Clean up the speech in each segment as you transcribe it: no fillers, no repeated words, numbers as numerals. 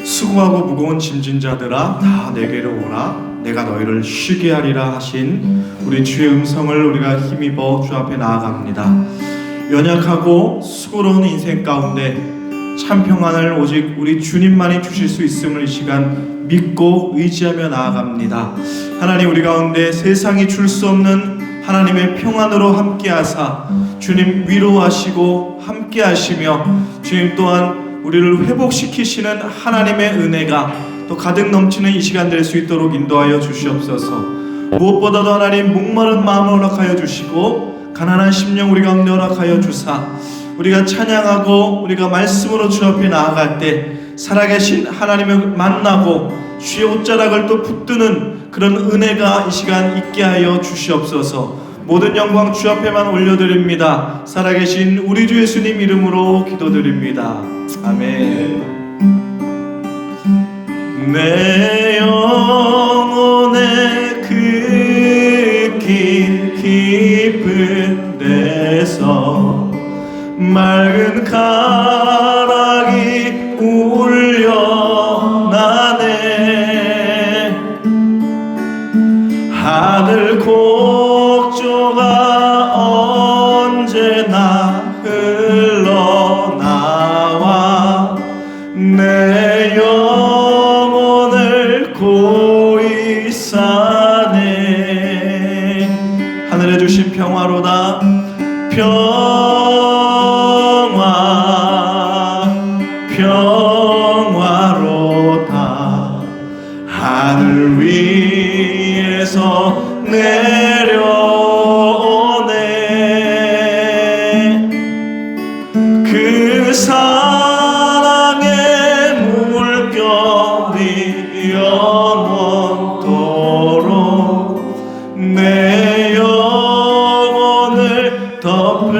수고하고 무거운 짐진 자들아 다 내게로 오라 내가 너희를 쉬게 하리라 하신 우리 주의 음성을 우리가 힘입어 주 앞에 나아갑니다. 연약하고 수고로운 인생 가운데 참 평안을 오직 우리 주님만이 주실 수 있음을 이 시간 믿고 의지하며 나아갑니다. 하나님, 우리 가운데 세상이 줄 수 없는 하나님의 평안으로 함께하사 주님 위로하시고 함께하시며 주님 또한 우리를 회복시키시는 하나님의 은혜가 또 가득 넘치는 이 시간 될 수 있도록 인도하여 주시옵소서. 무엇보다도 하나님, 목마른 마음을 허락하여 주시고 가난한 심령 우리 가운데 허락하여 주사 우리가 찬양하고 우리가 말씀으로 주 앞에 나아갈 때 살아계신 하나님을 만나고 주의 옷자락을 또 붙드는 그런 은혜가 이 시간 있게 하여 주시옵소서. 모든 영광 주 앞에만 올려드립니다. 살아계신 우리 주 예수님 이름으로 기도드립니다. 아멘. 내 영혼의 그 깊은 데서 맑은 가락이 울려나네. 하늘 곡조가 언제나 흘러나와 내 영혼을 고이 싸네. 하늘에 주신 평화로다 평화로다. 하늘 위에서 내려오네. 그 사랑의 물결이 영원토록 내 영혼을 덮으소서.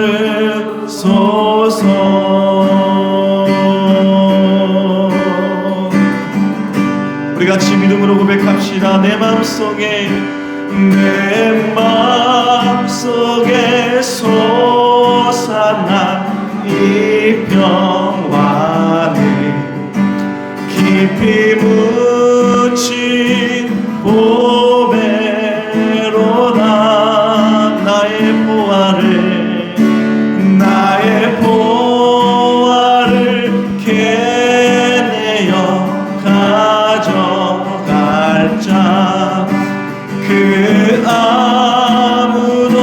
우리 같이 믿음으로 고백합시다. 내 마음속에 솟아난 이 평화는 깊이 묻힌 보배로다. 나의 보화를 캐내어 가져갈 자 그 아무도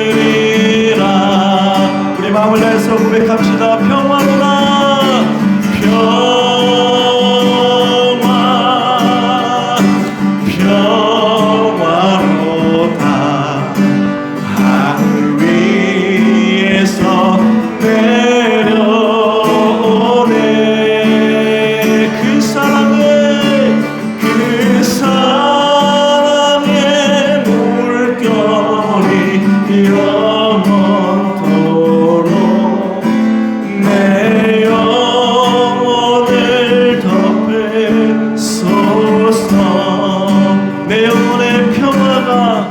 없으리라. 우리 마음을 다해서 고백합시다. 평화로다 평화로다. 하늘 위에서 내려오네. 그 사랑의 물결이 영원토록 내 영혼을 덮으소서. 내 영혼의 평화가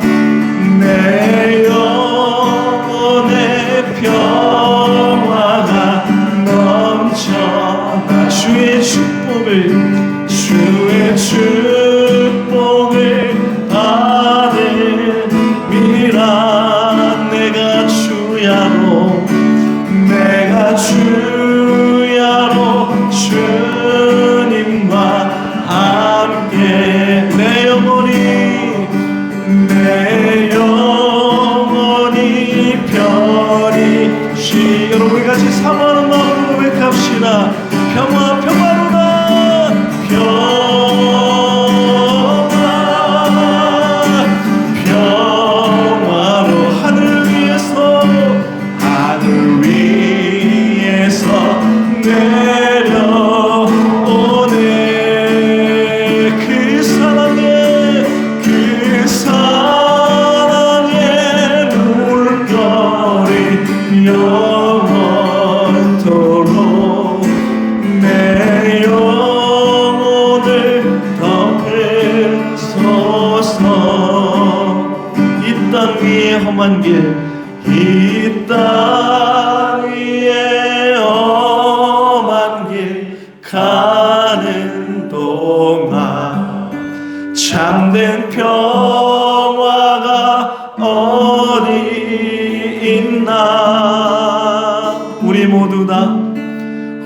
넘쳐나 주의 축복을 받으리라. 내가 주야로 주님과 함께 내 영혼이 편히 여러분 우리 같이 사모하는 마음으로 고백합시다. 평화로다 평화로. 하늘 위에서 내려오네. 그 사랑의 물결이 영원토록 내 영혼을 덮으소서. 이 땅 위에 험한 길, 이 땅 위에 험한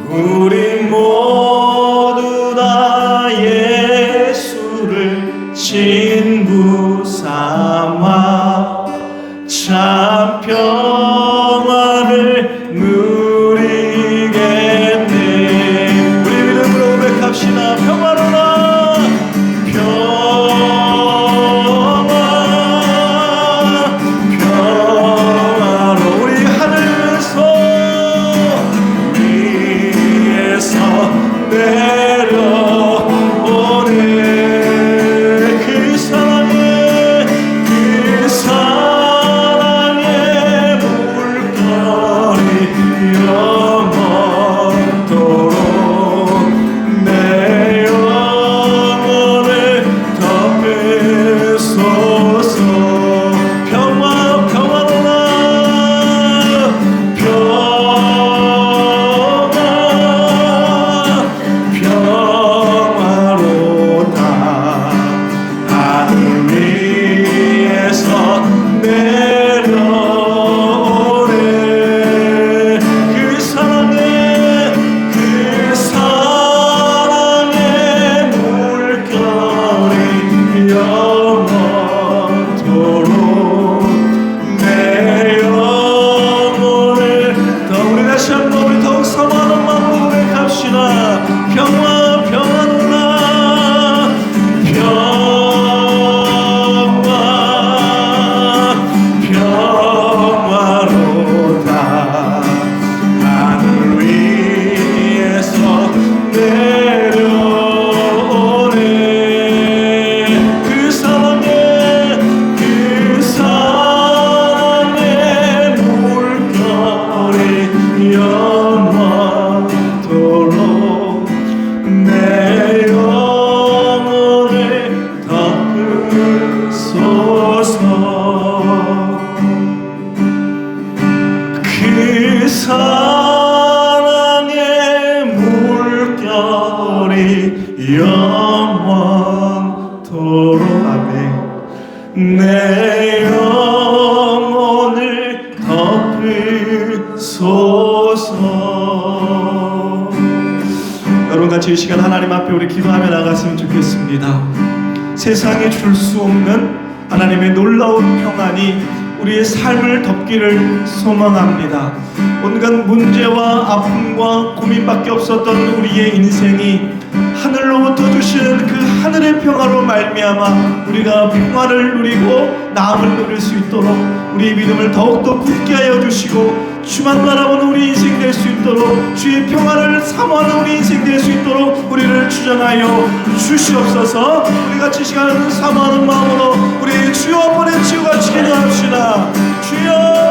우리 모두 다 예수를 친구 삼아 참 평화를 누리겠네. 우리 믿음으로 고백합시다. 평화로라 평화로 우리 하늘에서 위에서 내려오네. 그 사랑의 물결이 영원토록 내 영혼을 덮으소서. 평화로라 평화로다. 하늘 위에서 내려오네. 그 사랑의 물결이 영원토록 내 영혼을 더 우리 다시 한번 우리 더욱 사모하는 마음으로 고백합시다. 평화로라 평화로다. 하늘 위에서 내려오네. 그 사랑의 물결이 영원토록 내 영혼을 덮으소서. 그 사랑의 물결이 영원토록 아멘. 내 영혼을 덮으소서. 여러분 같이 이 시간 하나님 앞에 우리 기도하며 나갔으면 좋겠습니다. 세상에 줄 수 없는 하나님의 놀라운 평안이 우리의 삶을 덮기를 소망합니다. 온갖 문제와 아픔과 고민밖에 없었던 우리의 인생이 하늘로부터 주시는 그 하늘의 평화로 말미암아 우리가 평화를 누리고 나음을 누릴 수 있도록 우리 믿음을 더욱더 굳게 하여 주시고 주만 바라보는 우리 인생 될 수 있도록 주의 평화를 사모하는 우리 인생 될 수 있도록 우리를 주장하여 주시옵소서. 우리 같이 시간을 사모하는 마음으로 우리 주여 한번에 치유같이 기도합시다. 주여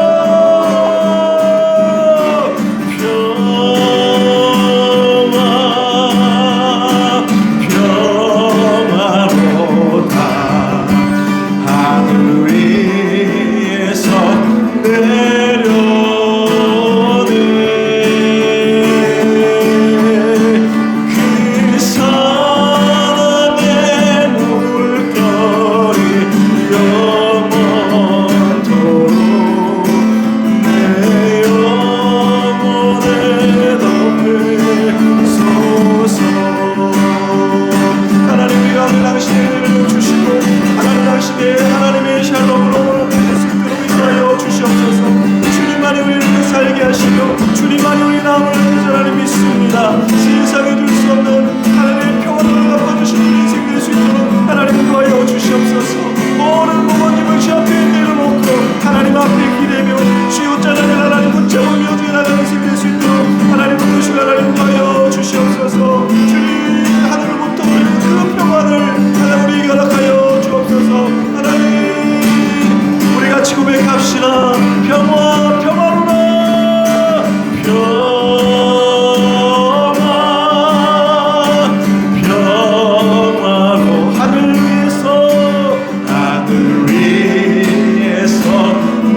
하늘 위에서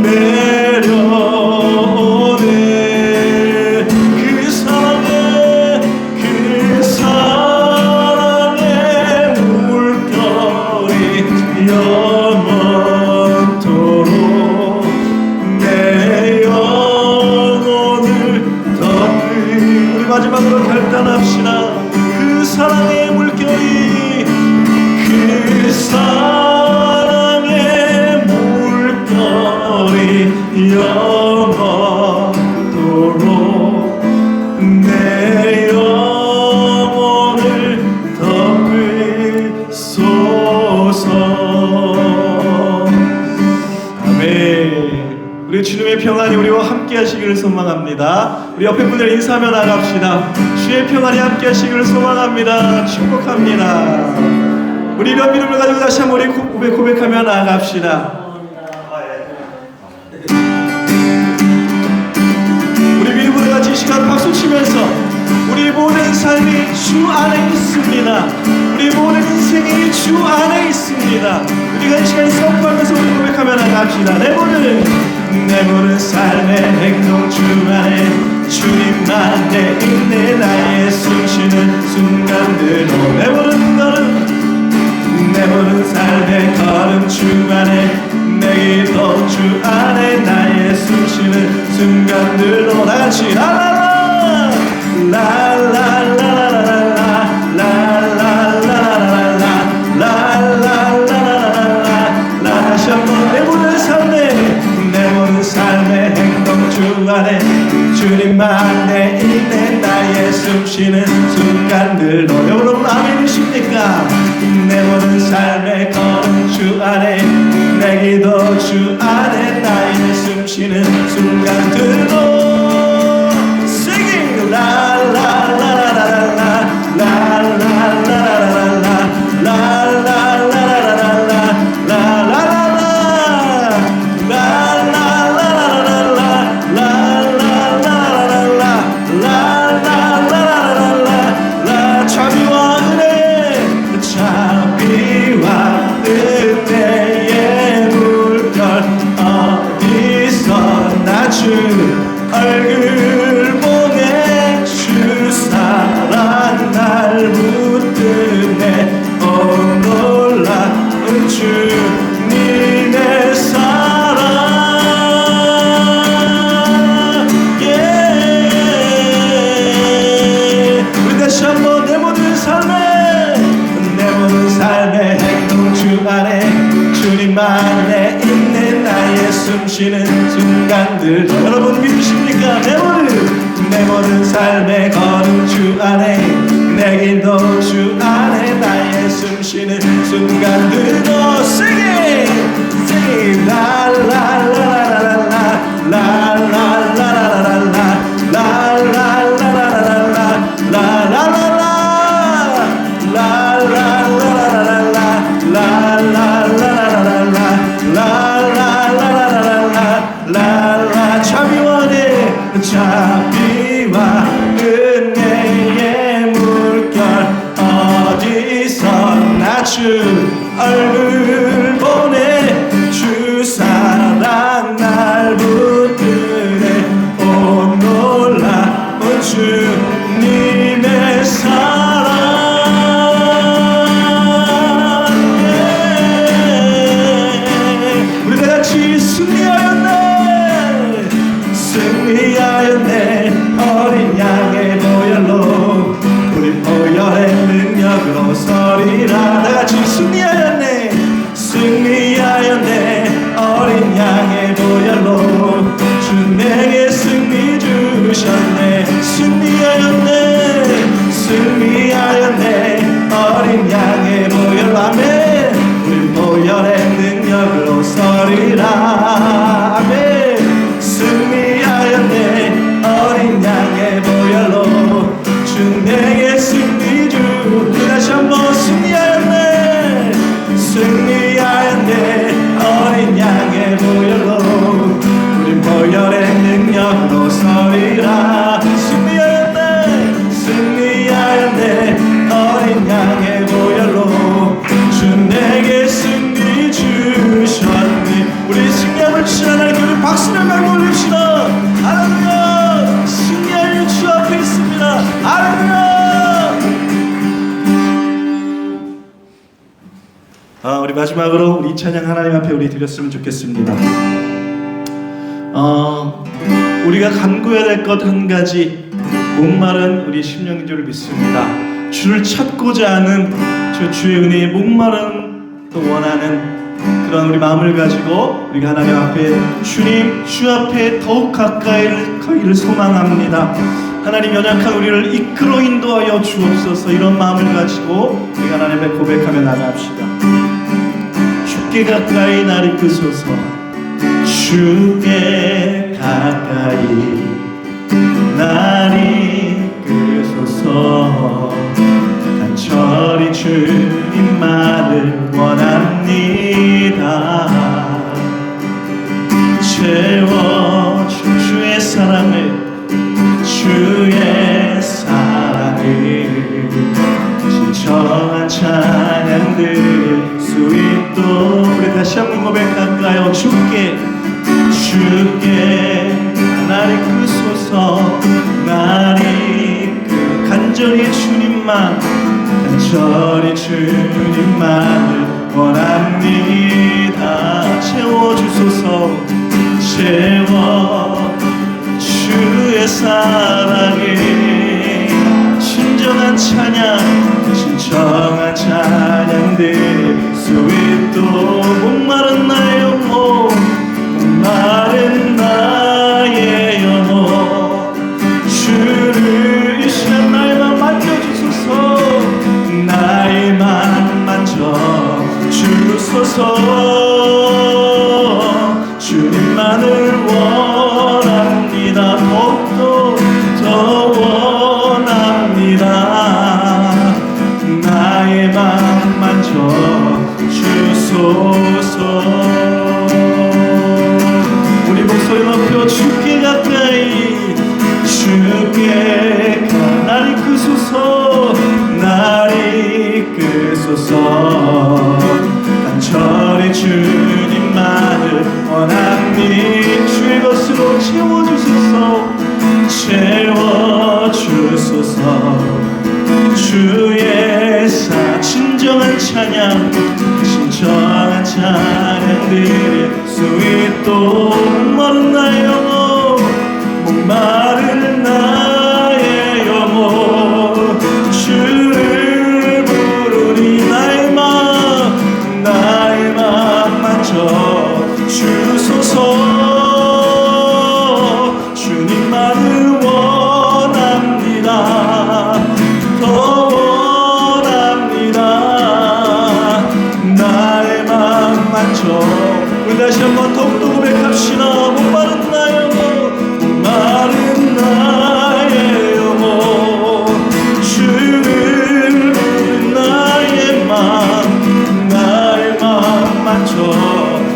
내려 나갑시다. 그 사랑의 물결이, 그 사랑의 물결이 영원토록 내 영혼을 덮으소서. 아멘. 우리 주님의 평안이 우리와 함께 하시기를 소망합니다. 우리 옆에 분들 인사하며 나갑시다. 주의 평안이 함께 하시기를 소망합니다. 축복합니다. 우리 이런 믿음을 가지고 다시 한번 우리 고백하며 나갑시다. 우리 믿음으로 같이 이 시간 박수치면서 우리 모든 삶이 주 안에 있습니다. 우리 모든 인생이 주 안에 있습니다. 우리가 이 시간에 선포하면서 우리 고백하며 나갑시다. 내 모든 삶의 행동 주 안에 주님만 내 있네. 나의 숨쉬는 순간들로 내 모든 삶의 걸음 주 안에 내 기도 주 안에 나의 숨쉬는 순간들로 다같이 라라라 라라라라라라 라라라라라라라라라라라라라 다시 한번 내 모든 삶의 행동 주 안에 주님만 내 있네. 나의 숨쉬는 순간들로 여러분 아멘이십니까? 내 모든 삶의 걸음 주 안에 내 기도 주 안에 나의 숨쉬는 순간들로 Singing 라라라라라라 라라라라라라 얼굴 보내 주 사랑 날 붙드네. 오 놀라운 주님의 사랑 우리 다시 한번 내 모든 삶의 행동 주 안에 주님만 내 있네. 나의 숨쉬는 순간들 여러분 믿으십니까? 내 모든 삶의 걸음 주 안에 내 기도 주 안에 나의 숨쉬는 순간들도 Sing it 라라라라라라 라라라라라라 라라라라라라 라라라라 라라라라라라 자비와 은혜의 물결 어디서나 주 얼굴 보내 주 사랑 날 붙드네. 오 놀라운 주님의 사랑 우리 다같이 승리하였네 어린 양의 보혈로 우리 보혈의 능력으로 서리라. 다같이 승리하였네 어린 양의 보혈로 주 내게 승리 주셨네. 승리하였네 어린 양의 보혈로 아멘. 우리 보혈의 능력으로 서리라 아멘. 승리하였네 어린 양의 보혈로 주 내게 승리 주. 다시 한번 승리하였네 어린 양의 보혈로 우리 보혈의 능력으로 서리라. 승리하였네 어린 양의 보혈로 주 내게 승리 주셨네. 우리 승리함을 주신 하나님께 박수를 많이 올립시다. 할렐루야. 승리할 주 앞에 있습니다. 할렐루야. 우리 마지막으로 우리 찬양 하나님 앞에 우리 드렸으면 좋겠습니다. 우리가 간구해야 될 것 한 가지 목마른 우리 심령인 줄 믿습니다. 주를 찾고자 하는 저 주의 은혜에 목마른 또 원하는 그런 우리 마음을 가지고 우리가 하나님 앞에 주님 주 앞에 더욱 가까이를 소망합니다. 하나님 연약한 우리를 이끌어 인도하여 주옵소서. 이런 마음을 가지고 우리가 하나님 앞에 고백하며 나갑시다. 주께 가까이 날 이끄소서. 주께 가까이 날 이끄소서. 간절히 주님만을 원합니다. 채워준 주의 사랑을 주의 사랑을 진정한 찬양 드릴 수 있도록 우리 다시 한번 고백할까요? 주께 날 이끄소서. 날 이끌 간절히 주님만 간절히 주님만을 원합니다. 채워주소서. 채워 주의 사랑에 진정한 찬양 드릴 수 있도록 목마른 나의 영혼 목마른 나의 영혼 주를 이 시간 나의 맘 만져주소서. 나의 맘 만져주소서. 주님만을 원합니다. 더욱더 더 원합니다. 나의 맘 만져주소서. 우리 목소리 높여 주께 가까이 주께 날 이끄소서. 날 이끄소서. 간절히 주님만을 원합니다. 주의 것으로 채워주소서. 채워주소서. 주의 진정한 찬양 드릴 수 있도록 목마른 나의 영혼 목마른 나의 영혼 주를 부르니 나의 맘 만져주소서. 주님만을 원합니다. 더 원합니다. 나의 맘 만져 우리 다시 한번 더욱더 고백합시다. 목마른 나의 영혼 목마른 나의 영혼 주를 부른 나의 맘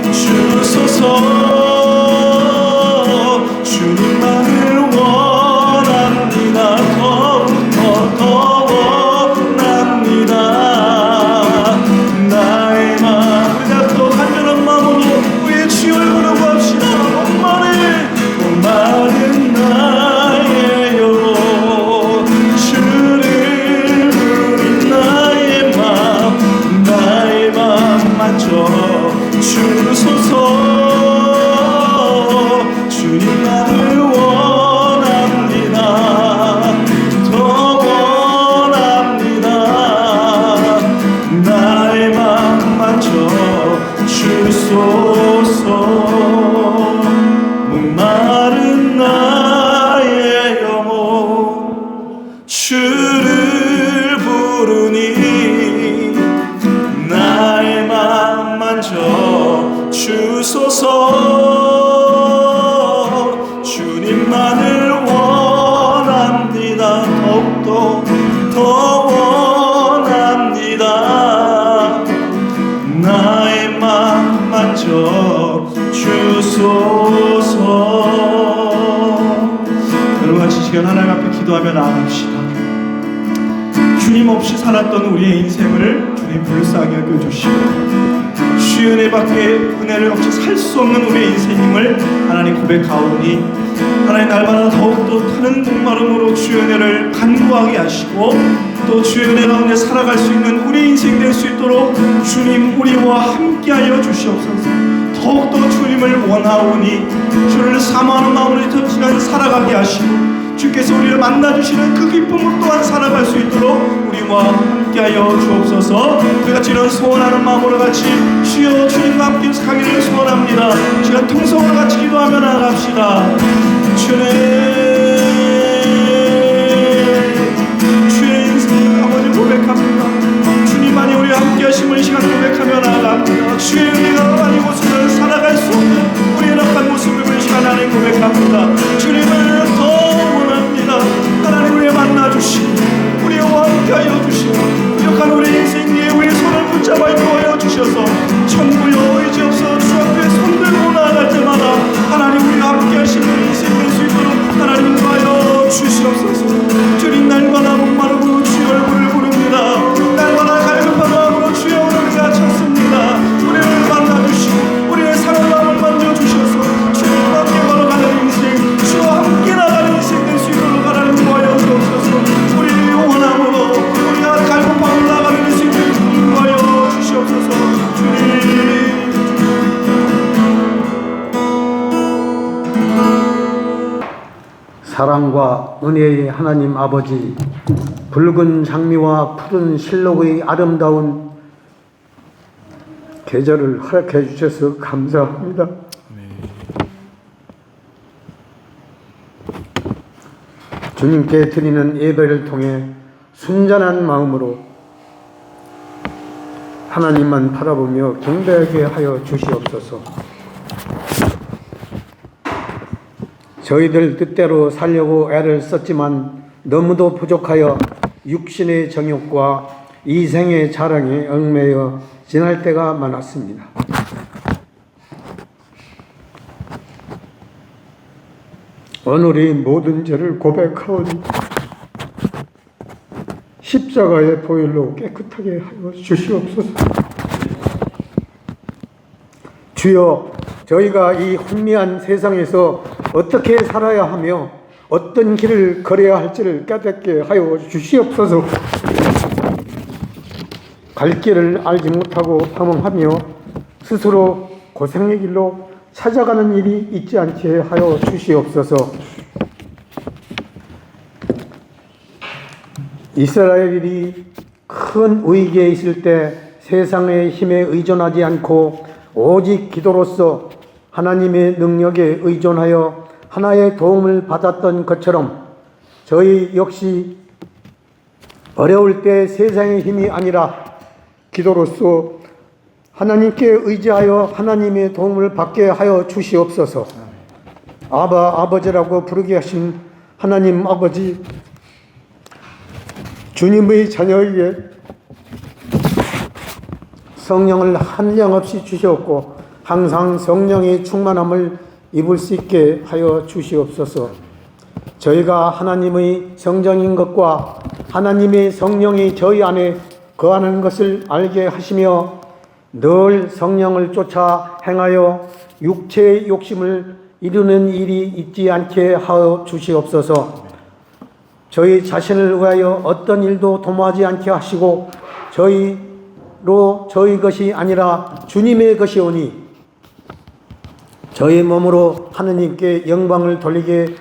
만져주소서. 주님만을 원합니다. 더 원합니다. 나의 맘 우리 다 또 간절한 마음으로 우리의 주의 얼굴을 구합시다. 목마른 나의 영혼 주를 부른 나의 맘 만져주소서. 주님만을 원합니다. 더 원합니다. 나의 맘 만져주소서. 목마른 나의 영혼 주를 부르니 나의 맘 만져주소서. 주님만을 원합니다. 더욱더 더 원합니다. 나의 맘 만져주소서. 여러분 같이 시간 하나님 앞에 기도하며 나아갑시다. 주님 없이 살았던 우리의 인생을 주님 불쌍히 여겨주시고 주의 은혜밖에 은혜를 없이 살 수 없는 우리의 인생임을 하나님 고백하오니 하나님 날마다 더욱더 타는 목마름으로 주의 은혜를 간구하게 하시고 또 주의 은혜 가운데 살아갈 수 있는 우리 인생 될 수 있도록 주님 우리와 함께하여 주시옵소서. 더욱더 주님을 원하오니 주를 사모하는 마음으로 이 시간 살아가게 하시고 주께서 우리를 만나주시는 그 기쁨을 또한 살아갈 수 있도록 우리와 함께하여 주옵소서. 우리같이 이런 소원하는 마음으로 같이 주여 주님과 함께 가기를 소원합니다. 시간 통성으로 같이 기도하며 나아갑시다. 주님, 주의 인생 아버지 고백합니다. 주님만이 우리와 함께 하심을 이 시간 고백하며 나아갑니다. 주의 은혜가 많이 모습을 살아갈 수 없는 우리의 낙한 모습을 이 시간 안에 고백합니다. 주님을 더 원합니다. 하나님 우리의 만나주시고 우리와 함께하여 주시고 부족한 우리 인생 위에 우리의 손을 붙잡아 인도하여 주셔서 천부여 의지없어 주 앞에 손들고 나아갈 때마다 하나님 우리와 함께하시는 인생 될 수 있도록 하나님 인도하여 주시옵소서. 주님 날마다 목마르고 주의 얼굴을 부릅니다. 날마다 갈급한 마음으로 주의 얼굴을 찾습니다. 우리를 만나주시고 우리의 사랑 마음을 만져주셔서 주님과 함께 걸어가는 인생, 주와 함께 나가는 인생 될 수 있도록 하나님 인도하여 주옵소서. 우리를 원함으로 우리가 갈급함을 나가는 인생 될 수 있도록 인도하여 주시옵소서. 주님, 사랑과 은혜의 하나님 아버지, 붉은 장미와 푸른 실록의 아름다운 계절을 허락해 주셔서 감사합니다. 주님께 드리는 예배를 통해 순전한 마음으로 하나님만 바라보며 경배하게 하여 주시옵소서. 저희들 뜻대로 살려고 애를 썼지만 너무도 부족하여 육신의 정욕과 이생의 자랑에 얽매여 지날 때가 많았습니다. 오늘이 모든 죄를 고백하오니 십자가의 보혈로 깨끗하게 하여 주시옵소서. 주여, 저희가 이 혼미한 세상에서 어떻게 살아야 하며 어떤 길을 걸어야 할지를 깨닫게 하여 주시옵소서. 갈 길을 알지 못하고 방황하며 스스로 고생의 길로 찾아가는 일이 있지 않게 하여 주시옵소서. 이스라엘이 큰 위기에 있을 때 세상의 힘에 의존하지 않고 오직 기도로서 하나님의 능력에 의존하여 하나의 도움을 받았던 것처럼 저희 역시 어려울 때 세상의 힘이 아니라 기도로서 하나님께 의지하여 하나님의 도움을 받게 하여 주시옵소서. 아버지라고 부르게 하신 하나님 아버지, 주님의 자녀에게 성령을 한량없이 주셨고 항상 성령의 충만함을 입을 수 있게 하여 주시옵소서. 저희가 하나님의 성전인 것과 하나님의 성령이 저희 안에 거하는 것을 알게 하시며 늘 성령을 쫓아 행하여 육체의 욕심을 이루는 일이 있지 않게 하여 주시옵소서. 저희 자신을 위하여 어떤 일도 도모하지 않게 하시고 저희 것이 아니라 주님의 것이오니 저희 몸으로 하느님께 영광을 돌리게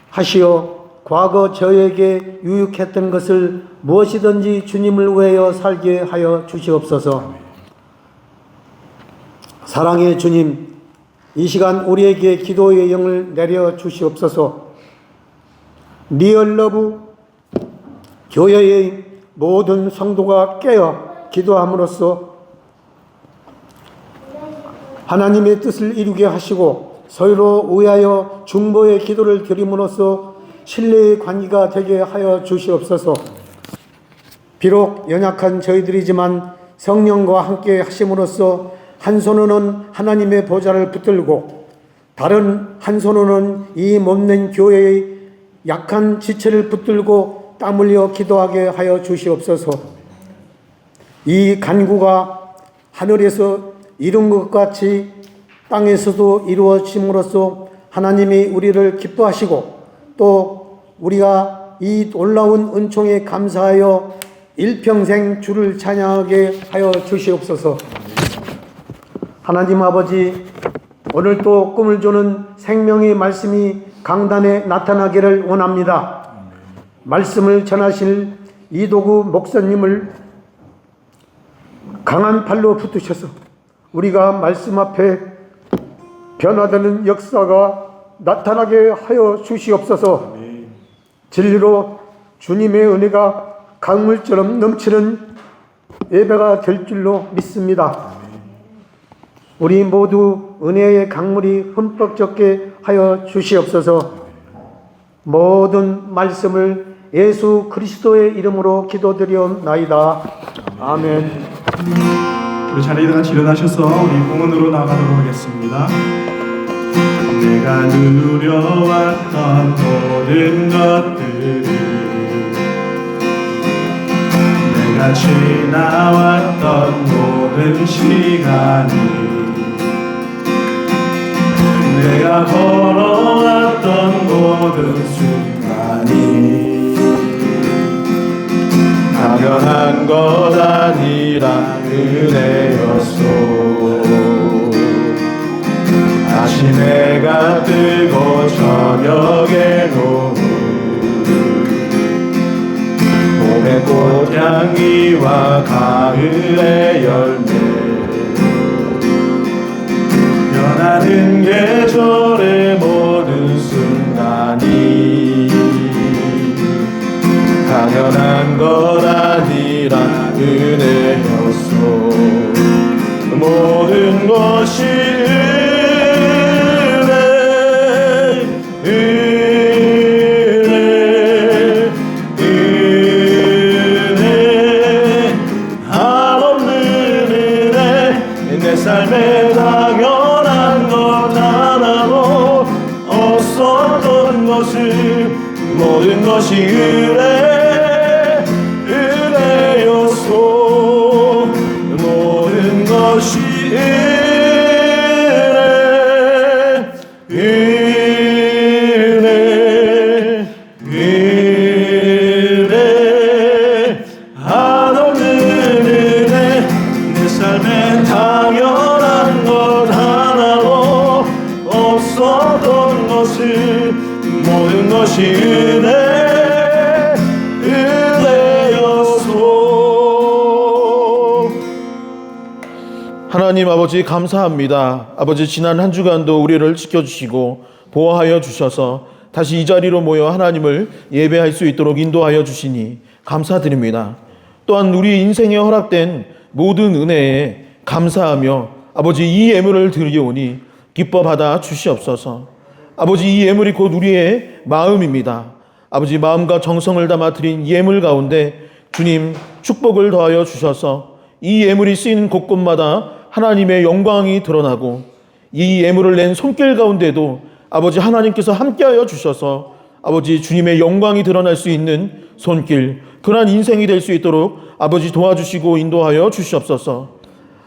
하시어 과거 저에게 유익했던 것을 무엇이든지 주님을 위하여 살게 하여 주시옵소서. 사랑의 주님, 이 시간 우리에게 기도의 영을 내려 주시옵소서. 리얼러브 교회의 모든 성도가 깨어 기도함으로써 하나님의 뜻을 이루게 하시고 서로 위하여 중보의 기도를 드림으로써 신뢰의 관계가 되게 하여 주시옵소서. 비록 연약한 저희들이지만 성령과 함께 하심으로써 한 손으로는 하나님의 보좌를 붙들고 다른 한 손으로는 이 못낸 교회의 약한 지체를 붙들고 땀 흘려 기도하게 하여 주시옵소서. 이 간구가 하늘에서 이룬 것 같이 땅에서도 이루어짐으로써 하나님이 우리를 기뻐하시고 또 우리가 이 놀라운 은총에 감사하여 일평생 주를 찬양하게 하여 주시옵소서. 하나님 아버지, 오늘 또 꿈을 주는 생명의 말씀이 강단에 나타나기를 원합니다. 말씀을 전하실 이도구 목사님을 강한 팔로 붙으셔서 우리가 말씀 앞에 변화되는 역사가 나타나게 하여 주시옵소서. 진리로 주님의 은혜가 강물처럼 넘치는 예배가 될 줄로 믿습니다. 우리 모두 은혜의 강물이 흠뻑 젖게 하여 주시옵소서. 모든 말씀을 예수 그리스도의 이름으로 기도드리옵나이다. 아멘. 우리 자리에 같이 일어나셔서 우리 공원으로 나가도록 하겠습니다. 내가 누려왔던 모든 것들이, 내가 지나왔던 모든 시간이, 내가 걸어왔던 모든 순간이 당연한 것 아니라 은혜였소. 다시 내가 뜨고 저녁의 노을, 봄의 꽃향기와 가을의 열매, 변하는 계절의 모든 순간이 당연한 것 아니라 은혜였소. 모든 것이 은혜, 한없는 은혜. 내 삶에 당연한 것 하나도 없었던 것을, 모든 것이 은혜였소. 모든 것이 은혜, 한없는 은혜. 내 삶에 당연한 것 하나도 없었던 것을, 모든 것이 은혜였소. 하나님 아버지 감사합니다. 아버지 지난 한 주간도 우리를 지켜주시고 보호하여 주셔서 다시 이 자리로 모여 하나님을 예배할 수 있도록 인도하여 주시니 감사드립니다. 또한 우리 인생에 허락된 모든 은혜에 감사하며 아버지 이 예물을 드리오니 기뻐 받아 주시옵소서. 아버지 이 예물이 곧 우리의 마음입니다. 아버지 마음과 정성을 담아 드린 예물 가운데 주님 축복을 더하여 주셔서 이 예물이 쓰이는 곳곳마다 하나님의 영광이 드러나고 이 예물을 낸 손길 가운데도 아버지 하나님께서 함께하여 주셔서 아버지 주님의 영광이 드러날 수 있는 손길, 그러한 인생이 될 수 있도록 아버지 도와주시고 인도하여 주시옵소서.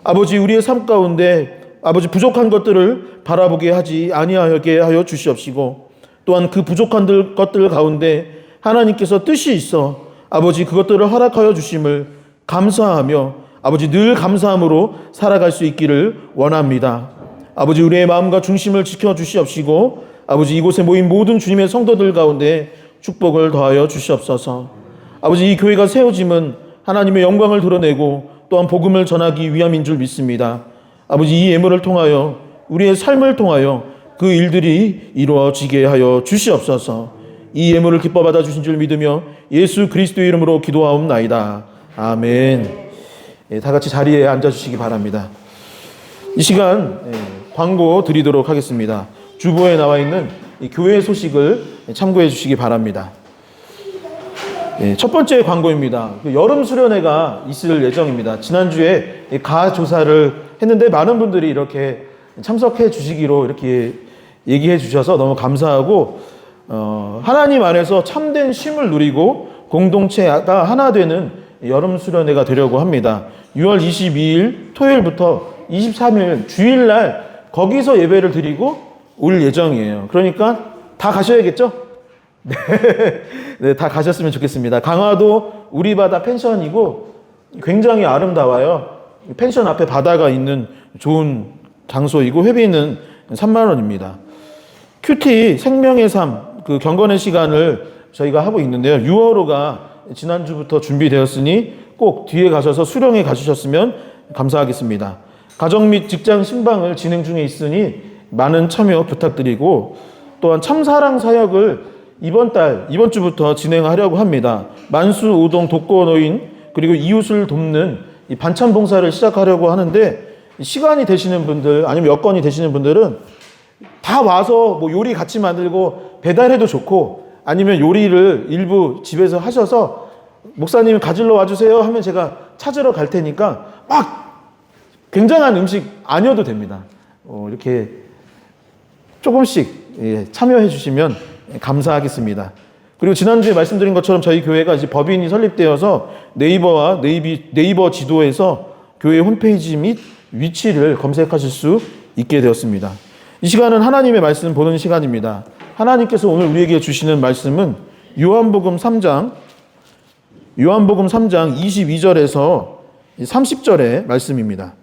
아버지 우리의 삶 가운데 아버지 부족한 것들을 바라보게 하지 아니하게 하여 주시옵시고, 또한 그 부족한 것들 가운데 하나님께서 뜻이 있어 아버지 그것들을 허락하여 주심을 감사하며 아버지 늘 감사함으로 살아갈 수 있기를 원합니다. 아버지 우리의 마음과 중심을 지켜주시옵시고 아버지 이곳에 모인 모든 주님의 성도들 가운데 축복을 더하여 주시옵소서. 아버지 이 교회가 세워짐은 하나님의 영광을 드러내고 또한 복음을 전하기 위함인 줄 믿습니다. 아버지 이 예물을 통하여 우리의 삶을 통하여 그 일들이 이루어지게 하여 주시옵소서. 이 예물을 기뻐 받아 주신 줄 믿으며 예수 그리스도의 이름으로 기도하옵나이다. 아멘. 다 같이 자리에 앉아주시기 바랍니다. 이 시간 광고 드리도록 하겠습니다. 주보에 나와 있는 교회 소식을 참고해 주시기 바랍니다. 첫 번째 광고입니다. 여름 수련회가 있을 예정입니다. 지난주에 가 조사를 했는데 많은 분들이 이렇게 참석해 주시기로 이렇게 얘기해 주셔서 너무 감사하고, 하나님 안에서 참된 쉼을 누리고 공동체가 하나 되는 여름 수련회가 되려고 합니다. 6월 22일 토요일부터 23일 주일날 거기서 예배를 드리고 올 예정이에요. 그러니까 다 가셔야겠죠? 네, 다 가셨으면 좋겠습니다. 강화도 우리바다 펜션이고 굉장히 아름다워요. 펜션 앞에 바다가 있는 좋은 장소이고 회비는 3만 원입니다. 큐티 생명의 삶 그 경건의 시간을 저희가 하고 있는데요. 6월호가 지난주부터 준비되었으니 꼭 뒤에 가셔서 수령해 가주셨으면 감사하겠습니다. 가정 및 직장 신방을 진행 중에 있으니 많은 참여 부탁드리고 또한 참사랑 사역을 이번 주부터 진행하려고 합니다. 만수, 우동, 독거노인 그리고 이웃을 돕는 이 반찬 봉사를 시작하려고 하는데 시간이 되시는 분들 아니면 여건이 되시는 분들은 다 와서 뭐 요리 같이 만들고 배달해도 좋고 아니면 요리를 일부 집에서 하셔서 목사님 가지러 와주세요 하면 제가 찾으러 갈 테니까 막 굉장한 음식 아니어도 됩니다. 이렇게 조금씩 참여해 주시면 감사하겠습니다. 그리고 지난주에 말씀드린 것처럼 저희 교회가 이제 법인이 설립되어서 네이버와 네이버 지도에서 교회 홈페이지 및 위치를 검색하실 수 있게 되었습니다. 이 시간은 하나님의 말씀 보는 시간입니다. 하나님께서 오늘 우리에게 주시는 말씀은 요한복음 3장 22절에서 30절의 말씀입니다.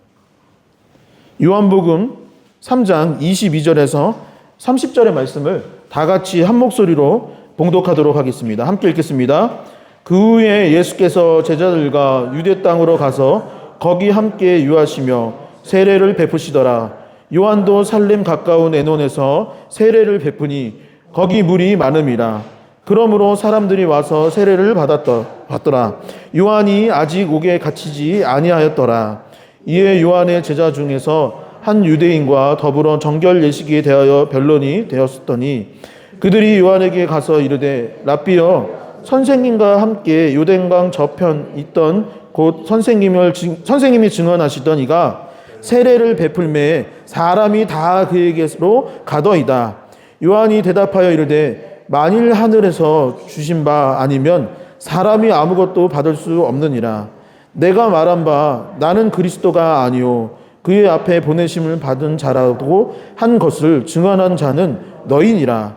요한복음 3장 22절에서 30절의 말씀을 다 같이 한 목소리로 봉독하도록 하겠습니다. 함께 읽겠습니다. 그 후에 예수께서 제자들과 유대 땅으로 가서 거기 함께 유하시며 세례를 베푸시더라. 요한도 살렘 가까운 에논에서 세례를 베푸니 거기 물이 많음이라. 그러므로 사람들이 와서 세례를 받더라. 요한이 아직 옥에 갇히지 아니하였더라. 이에 요한의 제자 중에서 한 유대인과 더불어 정결 예식에 대하여 변론이 되었더니 그들이 요한에게 가서 이르되 랍비여 선생님과 함께 요단강 저편 있던 곧 선생님이 증언하시던 이가 세례를 베풀매 사람이 다 그에게로 가더이다. 요한이 대답하여 이르되 만일 하늘에서 주신 바 아니면 사람이 아무것도 받을 수 없느니라. 내가 말한 바 나는 그리스도가 아니요 그의 앞에 보내심을 받은 자라고 한 것을 증언한 자는 너희니라.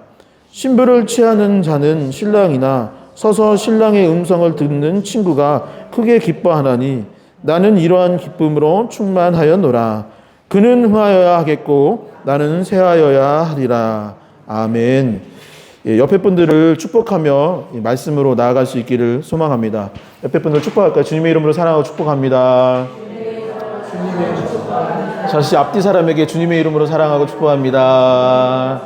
신부를 취하는 자는 신랑이나 서서 신랑의 음성을 듣는 친구가 크게 기뻐하나니 나는 이러한 기쁨으로 충만하였노라. 그는 흥하여야 하겠고 나는 쇠하여야 하리라. 아멘. 옆에 분들을 축복하며 말씀으로 나아갈 수 있기를 소망합니다. 옆에 분들 축복할까요? 주님의 이름으로 사랑하고 축복합니다. 다시 앞뒤 사람에게 주님의 이름으로 사랑하고 축복합니다.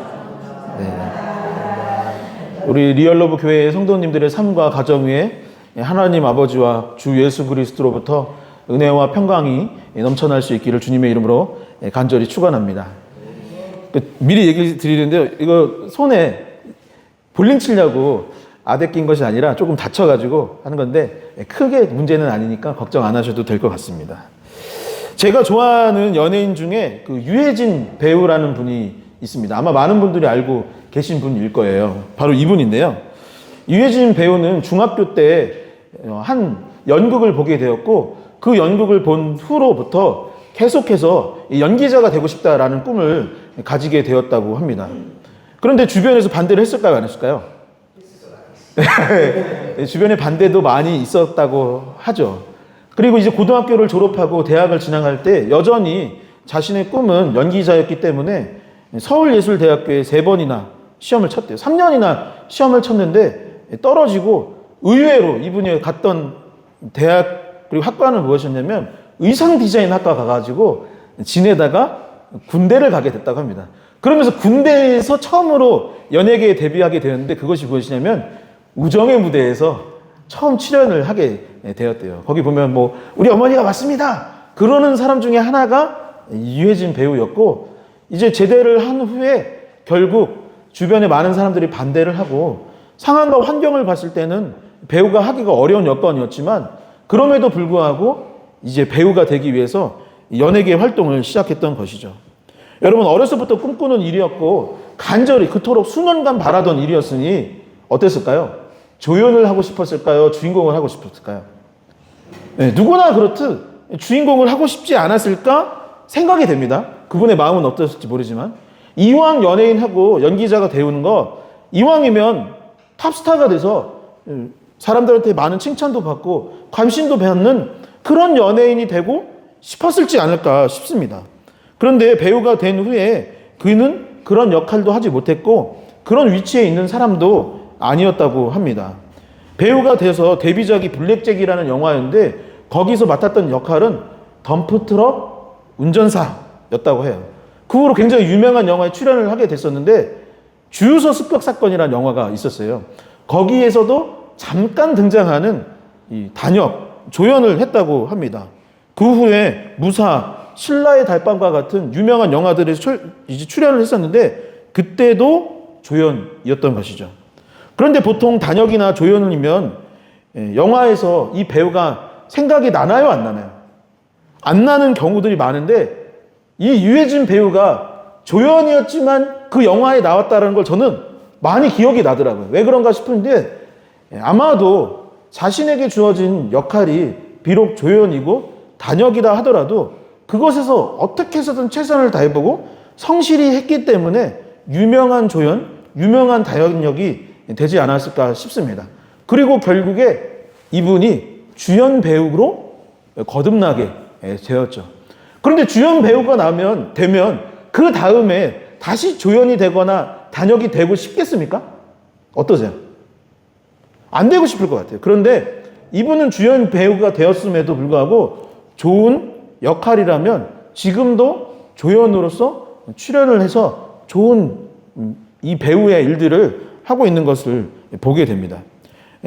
네. 우리 리얼러브 교회의 성도님들의 삶과 가정 위에 하나님 아버지와 주 예수 그리스도로부터 은혜와 평강이 넘쳐날 수 있기를 주님의 이름으로 간절히 축원합니다. 미리 얘기 드리는데요. 이거 손에 볼링 치려고 아대 낀 것이 아니라 조금 다쳐가지고 하는 건데 크게 문제는 아니니까 걱정 안 하셔도 될 것 같습니다. 제가 좋아하는 연예인 중에 그 유해진 배우라는 분이 있습니다. 아마 많은 분들이 알고 계신 분일 거예요. 바로 이분인데요. 유해진 배우는 중학교 때 한 연극을 보게 되었고 그 연극을 본 후로부터 계속해서 연기자가 되고 싶다라는 꿈을 가지게 되었다고 합니다. 그런데 주변에서 반대를 했을까요? 안 했을까요? 주변에 반대도 많이 있었다고 하죠. 그리고 이제 고등학교를 졸업하고 대학을 진학할 때 여전히 자신의 꿈은 연기자였기 때문에 서울예술대학교에 3번이나 시험을 쳤대요. 3년이나 시험을 쳤는데 떨어지고 의외로 이분이 갔던 대학 그리고 학과는 무엇이었냐면 의상 디자인 학과 가가지고 지내다가 군대를 가게 됐다고 합니다. 그러면서 군대에서 처음으로 연예계에 데뷔하게 되었는데 그것이 무엇이냐면 우정의 무대에서 처음 출연을 하게 되었대요. 거기 보면 뭐 우리 어머니가 왔습니다 그러는 사람 중에 하나가 유해진 배우였고 이제 제대를 한 후에 결국 주변에 많은 사람들이 반대를 하고 상황과 환경을 봤을 때는 배우가 하기가 어려운 여건이었지만 그럼에도 불구하고 이제 배우가 되기 위해서 연예계 활동을 시작했던 것이죠. 여러분 어려서부터 꿈꾸는 일이었고 간절히 그토록 수년간 바라던 일이었으니 어땠을까요? 조연을 하고 싶었을까요? 주인공을 하고 싶었을까요? 네, 누구나 그렇듯 주인공을 하고 싶지 않았을까 생각이 됩니다. 그분의 마음은 어땠을지 모르지만 이왕 연예인하고 연기자가 되는 거 이왕이면 탑스타가 돼서 사람들한테 많은 칭찬도 받고 관심도 받는 그런 연예인이 되고 싶었을지 않을까 싶습니다. 그런데 배우가 된 후에 그는 그런 역할도 하지 못했고 그런 위치에 있는 사람도 아니었다고 합니다. 배우가 돼서 데뷔작이 블랙잭이라는 영화였는데 거기서 맡았던 역할은 덤프트럭 운전사였다고 해요. 그 후로 굉장히 유명한 영화에 출연을 하게 됐었는데 주유소 습격 사건이라는 영화가 있었어요. 거기에서도 잠깐 등장하는 이 단역, 조연을 했다고 합니다. 그 후에 무사, 신라의 달밤과 같은 유명한 영화들에 이제 출연을 했었는데 그때도 조연이었던 것이죠. 그런데 보통 단역이나 조연이면 영화에서 이 배우가 생각이 나나요, 안 나나요? 안 나는 경우들이 많은데 이 유해진 배우가 조연이었지만 그 영화에 나왔다는 걸 저는 많이 기억이 나더라고요. 왜 그런가 싶은데 아마도 자신에게 주어진 역할이 비록 조연이고 단역이다 하더라도 그것에서 어떻게 해서든 최선을 다해보고 성실히 했기 때문에 유명한 조연, 유명한 단역이 되지 않았을까 싶습니다. 그리고 결국에 이분이 주연 배우로 거듭나게 되었죠. 그런데 주연 배우가 되면 그 다음에 다시 조연이 되거나 단역이 되고 싶겠습니까? 어떠세요? 안 되고 싶을 것 같아요. 그런데 이분은 주연 배우가 되었음에도 불구하고 좋은 역할이라면 지금도 조연으로서 출연을 해서 좋은 이 배우의 일들을 하고 있는 것을 보게 됩니다.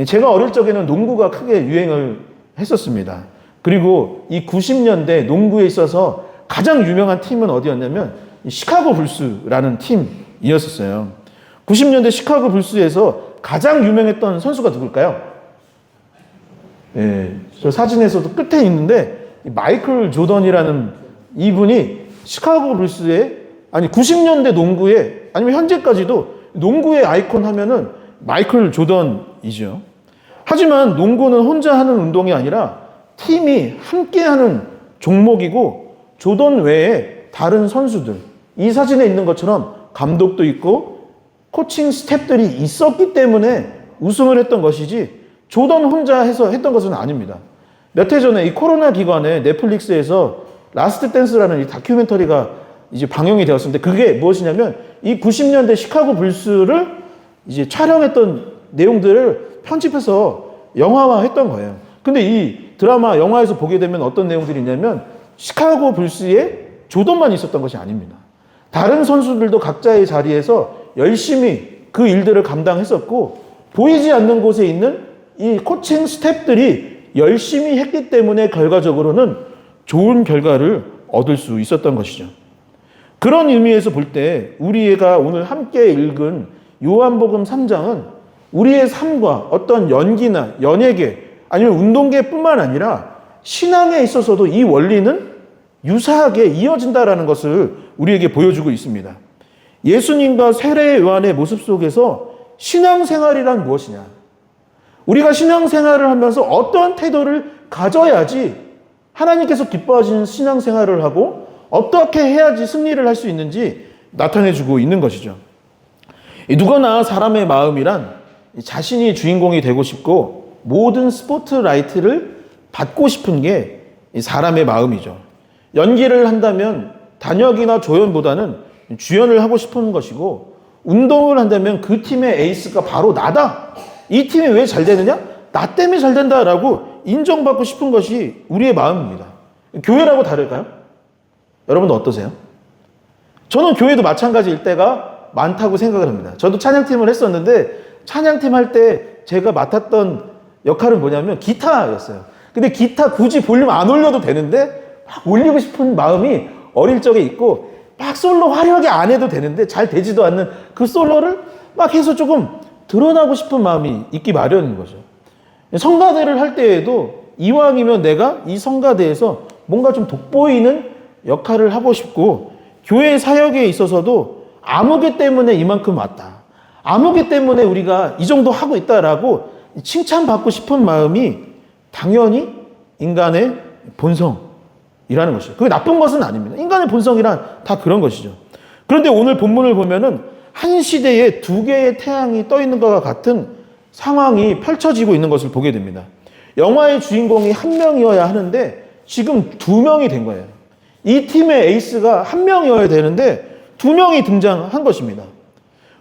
제가 어릴 적에는 농구가 크게 유행을 했었습니다. 그리고 이 90년대 농구에 있어서 가장 유명한 팀은 어디였냐면 시카고 불스라는 팀이었었어요. 90년대 시카고 불스에서 가장 유명했던 선수가 누굴까요? 저 사진에서도 끝에 있는데 마이클 조던이라는 이분이 시카고 불스의 90년대 농구에 아니면 현재까지도 농구의 아이콘 하면은 마이클 조던이죠. 하지만 농구는 혼자 하는 운동이 아니라 팀이 함께하는 종목이고 조던 외에 다른 선수들, 이 사진에 있는 것처럼 감독도 있고 코칭 스태프들이 있었기 때문에 우승을 했던 것이지 조던 혼자 해서 했던 것은 아닙니다. 몇 해 전에 이 코로나 기간에 넷플릭스에서 라스트 댄스라는 이 다큐멘터리가 이제 방영이 되었는데 그게 무엇이냐면 이 90년대 시카고 불스를 이제 촬영했던 내용들을 편집해서 영화화했던 거예요. 근데 이 드라마 영화에서 보게 되면 어떤 내용들이 있냐면 시카고 불스에 조던만 있었던 것이 아닙니다. 다른 선수들도 각자의 자리에서 열심히 그 일들을 감당했었고 보이지 않는 곳에 있는 이 코칭 스태프들이 열심히 했기 때문에 결과적으로는 좋은 결과를 얻을 수 있었던 것이죠. 그런 의미에서 볼 때 우리가 오늘 함께 읽은 요한복음 3장은 우리의 삶과 어떤 연기나 연예계 아니면 운동계뿐만 아니라 신앙에 있어서도 이 원리는 유사하게 이어진다라는 것을 우리에게 보여주고 있습니다. 예수님과 세례 요한의 모습 속에서 신앙생활이란 무엇이냐? 우리가 신앙생활을 하면서 어떠한 태도를 가져야지 하나님께서 기뻐하시는 신앙생활을 하고 어떻게 해야지 승리를 할 수 있는지 나타내주고 있는 것이죠. 누구나 사람의 마음이란 자신이 주인공이 되고 싶고 모든 스포트라이트를 받고 싶은 게 사람의 마음이죠. 연기를 한다면 단역이나 조연보다는 주연을 하고 싶은 것이고 운동을 한다면 그 팀의 에이스가 바로 나다. 이 팀이 왜 잘 되느냐? 나 때문에 잘 된다라고 인정받고 싶은 것이 우리의 마음입니다. 교회라고 다를까요? 여러분 어떠세요? 저는 교회도 마찬가지일 때가 많다고 생각을 합니다. 저도 찬양팀을 했었는데 찬양팀 할 때 제가 맡았던 역할은 뭐냐면 기타였어요. 근데 기타 굳이 볼륨 안 올려도 되는데 막 올리고 싶은 마음이 어릴 적에 있고 막 솔로 화려하게 안 해도 되는데 잘 되지도 않는 그 솔로를 막 해서 조금 드러나고 싶은 마음이 있기 마련인 거죠. 성가대를 할 때에도 이왕이면 내가 이 성가대에서 뭔가 좀 돋보이는 역할을 하고 싶고 교회 사역에 있어서도 아무개 때문에 이만큼 왔다. 아무개 때문에 우리가 이 정도 하고 있다라고 칭찬받고 싶은 마음이 당연히 인간의 본성이라는 것이죠. 그게 나쁜 것은 아닙니다. 인간의 본성이란 다 그런 것이죠. 그런데 오늘 본문을 보면은 한 시대에 두 개의 태양이 떠 있는 것과 같은 상황이 펼쳐지고 있는 것을 보게 됩니다. 영화의 주인공이 한 명이어야 하는데 지금 두 명이 된 거예요. 이 팀의 에이스가 한 명이어야 되는데 두 명이 등장한 것입니다.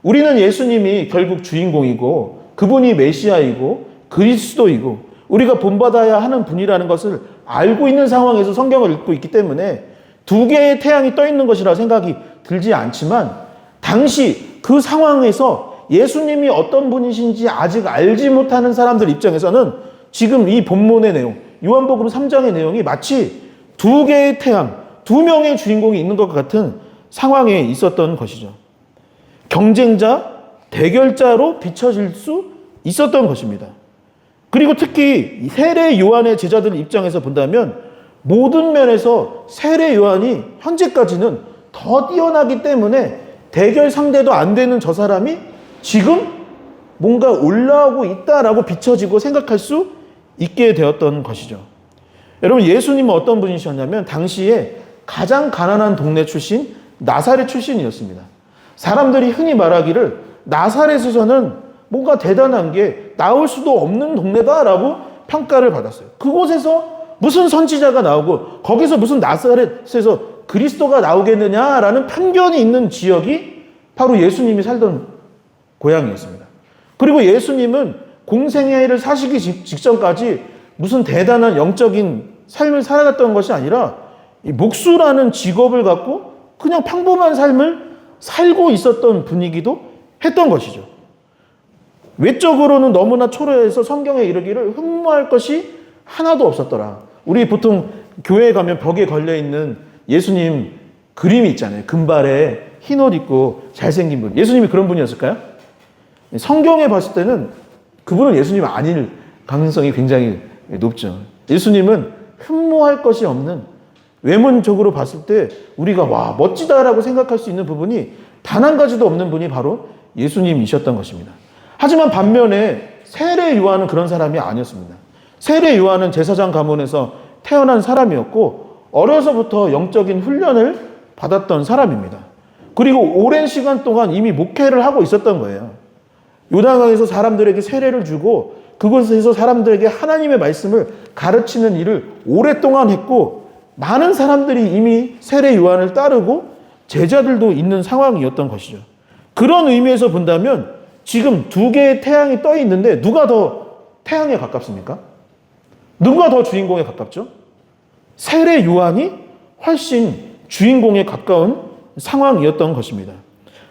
우리는 예수님이 결국 주인공이고 그분이 메시아이고 그리스도이고 우리가 본받아야 하는 분이라는 것을 알고 있는 상황에서 성경을 읽고 있기 때문에 두 개의 태양이 떠 있는 것이라 생각이 들지 않지만 당시 그 상황에서 예수님이 어떤 분이신지 아직 알지 못하는 사람들 입장에서는 지금 이 본문의 내용, 요한복음 3장의 내용이 마치 두 개의 태양, 두 명의 주인공이 있는 것 같은 상황에 있었던 것이죠. 경쟁자, 대결자로 비춰질 수 있었던 것입니다. 그리고 특히 세례 요한의 제자들 입장에서 본다면 모든 면에서 세례 요한이 현재까지는 더 뛰어나기 때문에 대결 상대도 안 되는 저 사람이 지금 뭔가 올라오고 있다라고 비춰지고 생각할 수 있게 되었던 것이죠. 여러분, 예수님은 어떤 분이셨냐면 당시에 가장 가난한 동네 출신 나사렛 출신이었습니다. 사람들이 흔히 말하기를 나사렛에서는 뭔가 대단한 게 나올 수도 없는 동네다라고 평가를 받았어요. 그곳에서 무슨 선지자가 나오고 거기서 무슨 나사렛에서 그리스도가 나오겠느냐라는 편견이 있는 지역이 바로 예수님이 살던 고향이었습니다. 그리고 예수님은 공생애를 사시기 직전까지 무슨 대단한 영적인 삶을 살아갔던 것이 아니라 이 목수라는 직업을 갖고 그냥 평범한 삶을 살고 있었던 분이기도 했던 것이죠. 외적으로는 너무나 초라해서 성경에 이르기를 흠모할 것이 하나도 없었더라. 우리 보통 교회에 가면 벽에 걸려있는 예수님 그림이 있잖아요. 금발에 흰 옷 입고 잘생긴 분. 예수님이 그런 분이었을까요? 성경에 봤을 때는 그분은 예수님 아닐 가능성이 굉장히 높죠. 예수님은 흠모할 것이 없는, 외모적으로 봤을 때 우리가 와 멋지다라고 생각할 수 있는 부분이 단 한 가지도 없는 분이 바로 예수님이셨던 것입니다. 하지만 반면에 세례 요한은 그런 사람이 아니었습니다. 세례 요한은 제사장 가문에서 태어난 사람이었고 어려서부터 영적인 훈련을 받았던 사람입니다. 그리고 오랜 시간 동안 이미 목회를 하고 있었던 거예요. 요단강에서 사람들에게 세례를 주고 그곳에서 사람들에게 하나님의 말씀을 가르치는 일을 오랫동안 했고 많은 사람들이 이미 세례 요한을 따르고 제자들도 있는 상황이었던 것이죠. 그런 의미에서 본다면 지금 두 개의 태양이 떠 있는데 누가 더 태양에 가깝습니까? 누가 더 주인공에 가깝죠? 세례 요한이 훨씬 주인공에 가까운 상황이었던 것입니다.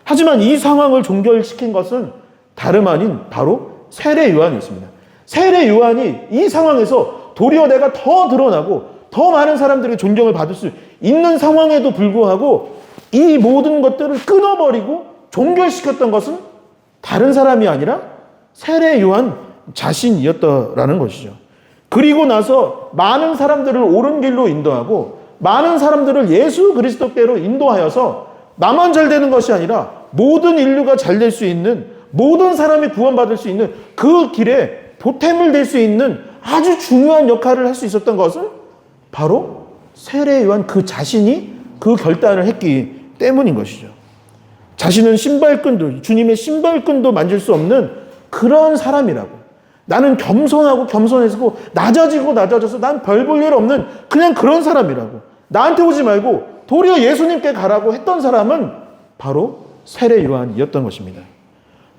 하지만 이 상황을 종결시킨 것은 다름 아닌 바로 세례 요한이었습니다. 세례 요한이 이 상황에서 도리어 내가 더 드러나고 더 많은 사람들에게 존경을 받을 수 있는 상황에도 불구하고 이 모든 것들을 끊어버리고 종결시켰던 것은 다른 사람이 아니라 세례 요한 자신이었다라는 것이죠. 그리고 나서 많은 사람들을 옳은 길로 인도하고 많은 사람들을 예수 그리스도께로 인도하여서 나만 잘 되는 것이 아니라 모든 인류가 잘 될 수 있는, 모든 사람이 구원받을 수 있는 그 길에 보탬을 될 수 있는 아주 중요한 역할을 할 수 있었던 것은 바로 세례 요한 그 자신이 그 결단을 했기 때문인 것이죠. 자신은 신발끈도, 주님의 신발끈도 만질 수 없는 그런 사람이라고. 나는 겸손하고 겸손해지고 낮아지고 낮아져서 난 별 볼 일 없는 그냥 그런 사람이라고. 나한테 오지 말고 도리어 예수님께 가라고 했던 사람은 바로 세례 요한이었던 것입니다.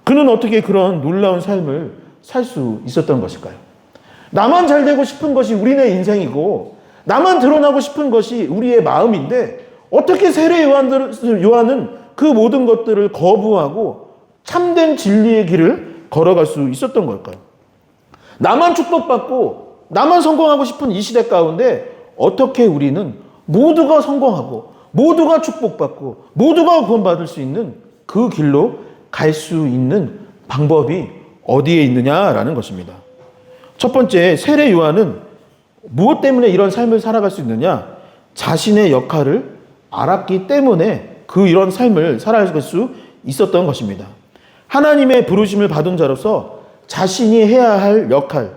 그는 어떻게 그런 놀라운 삶을 살 수 있었던 것일까요? 나만 잘 되고 싶은 것이 우리네 인생이고 나만 드러나고 싶은 것이 우리의 마음인데 어떻게 세례 요한은 그 모든 것들을 거부하고 참된 진리의 길을 걸어갈 수 있었던 걸까요? 나만 축복받고 나만 성공하고 싶은 이 시대 가운데 어떻게 우리는 모두가 성공하고 모두가 축복받고 모두가 구원받을 수 있는 그 길로 갈 수 있는 방법이 어디에 있느냐라는 것입니다. 첫 번째, 세례 요한은 무엇 때문에 이런 삶을 살아갈 수 있느냐? 자신의 역할을 알았기 때문에 이런 삶을 살아갈 수 있었던 것입니다. 하나님의 부르심을 받은 자로서 자신이 해야 할 역할,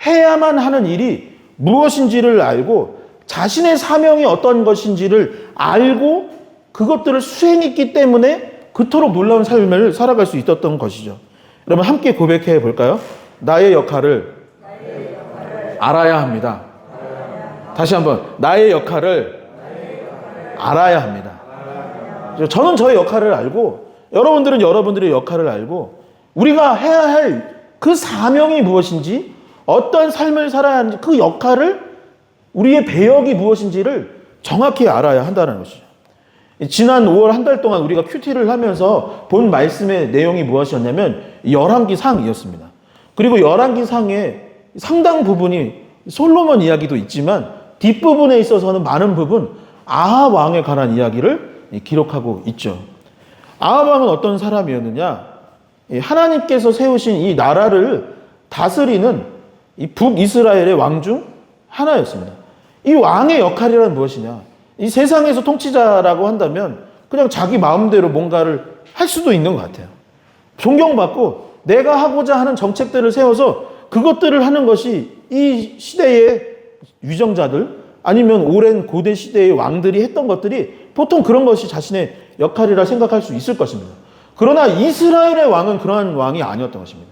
해야만 하는 일이 무엇인지를 알고 자신의 사명이 어떤 것인지를 알고 그것들을 수행했기 때문에 그토록 놀라운 삶을 살아갈 수 있었던 것이죠. 여러분 함께 고백해 볼까요? 나의 역할을 알아야 합니다. 다시 한번 나의 역할을 알아야 합니다. 저는 저의 역할을 알고 여러분들은 여러분들의 역할을 알고 우리가 해야 할 그 사명이 무엇인지 어떤 삶을 살아야 하는지 그 역할을 우리의 배역이 무엇인지를 정확히 알아야 한다는 것이죠. 지난 5월 한 달 동안 우리가 큐티를 하면서 본 말씀의 내용이 무엇이었냐면 열왕기 상이었습니다. 그리고 열왕기 상의 상당 부분이 솔로몬 이야기도 있지만 뒷부분에 있어서는 많은 부분 아합 왕에 관한 이야기를 기록하고 있죠. 아합 왕은 어떤 사람이었느냐? 하나님께서 세우신 이 나라를 다스리는 이 북이스라엘의 왕 중 하나였습니다. 이 왕의 역할이란 무엇이냐? 이 세상에서 통치자라고 한다면 그냥 자기 마음대로 뭔가를 할 수도 있는 것 같아요. 존경받고 내가 하고자 하는 정책들을 세워서 그것들을 하는 것이 이 시대의 유정자들 아니면 오랜 고대 시대의 왕들이 했던 것들이 보통 그런 것이 자신의 역할이라 생각할 수 있을 것입니다. 그러나 이스라엘의 왕은 그러한 왕이 아니었던 것입니다.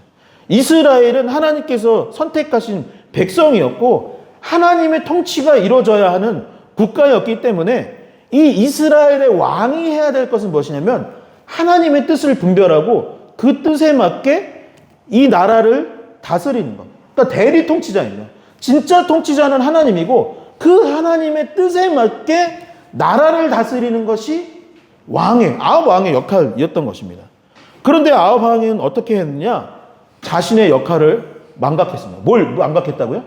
이스라엘은 하나님께서 선택하신 백성이었고 하나님의 통치가 이루어져야 하는 국가였기 때문에 이 이스라엘의 왕이 해야 될 것은 무엇이냐면 하나님의 뜻을 분별하고 그 뜻에 맞게 이 나라를 다스리는 것. 그러니까 대리 통치자입니다. 진짜 통치자는 하나님이고 그 하나님의 뜻에 맞게 나라를 다스리는 것이 아합 왕의 역할이었던 것입니다. 그런데 아합 왕은 어떻게 했느냐? 자신의 역할을 망각했습니다. 뭘 망각했다고요?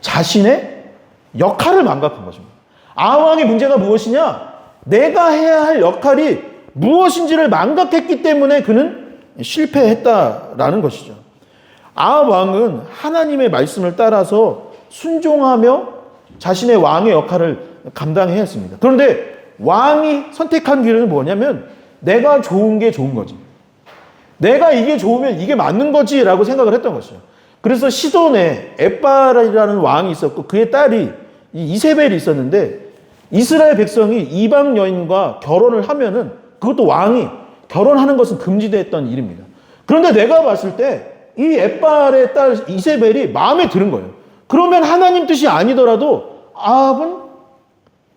자신의 역할을 망각한 것입니다. 아합 왕의 문제가 무엇이냐? 내가 해야 할 역할이 무엇인지를 망각했기 때문에 그는 실패했다라는 것이죠. 아합 왕은 하나님의 말씀을 따라서 순종하며 자신의 왕의 역할을 감당해야 했습니다. 그런데 왕이 선택한 길은 뭐냐면 내가 좋은 게 좋은 거지. 내가 이게 좋으면 이게 맞는 거지 라고 생각을 했던 것이죠. 그래서 시돈에 에빠라는 왕이 있었고 그의 딸이 이세벨이 있었는데 이스라엘 백성이 이방 여인과 결혼을 하면은 그것도 왕이 결혼하는 것은 금지됐던 일입니다. 그런데 내가 봤을 때 이 에빠의 딸 이세벨이 마음에 드는 거예요. 그러면 하나님 뜻이 아니더라도 아합은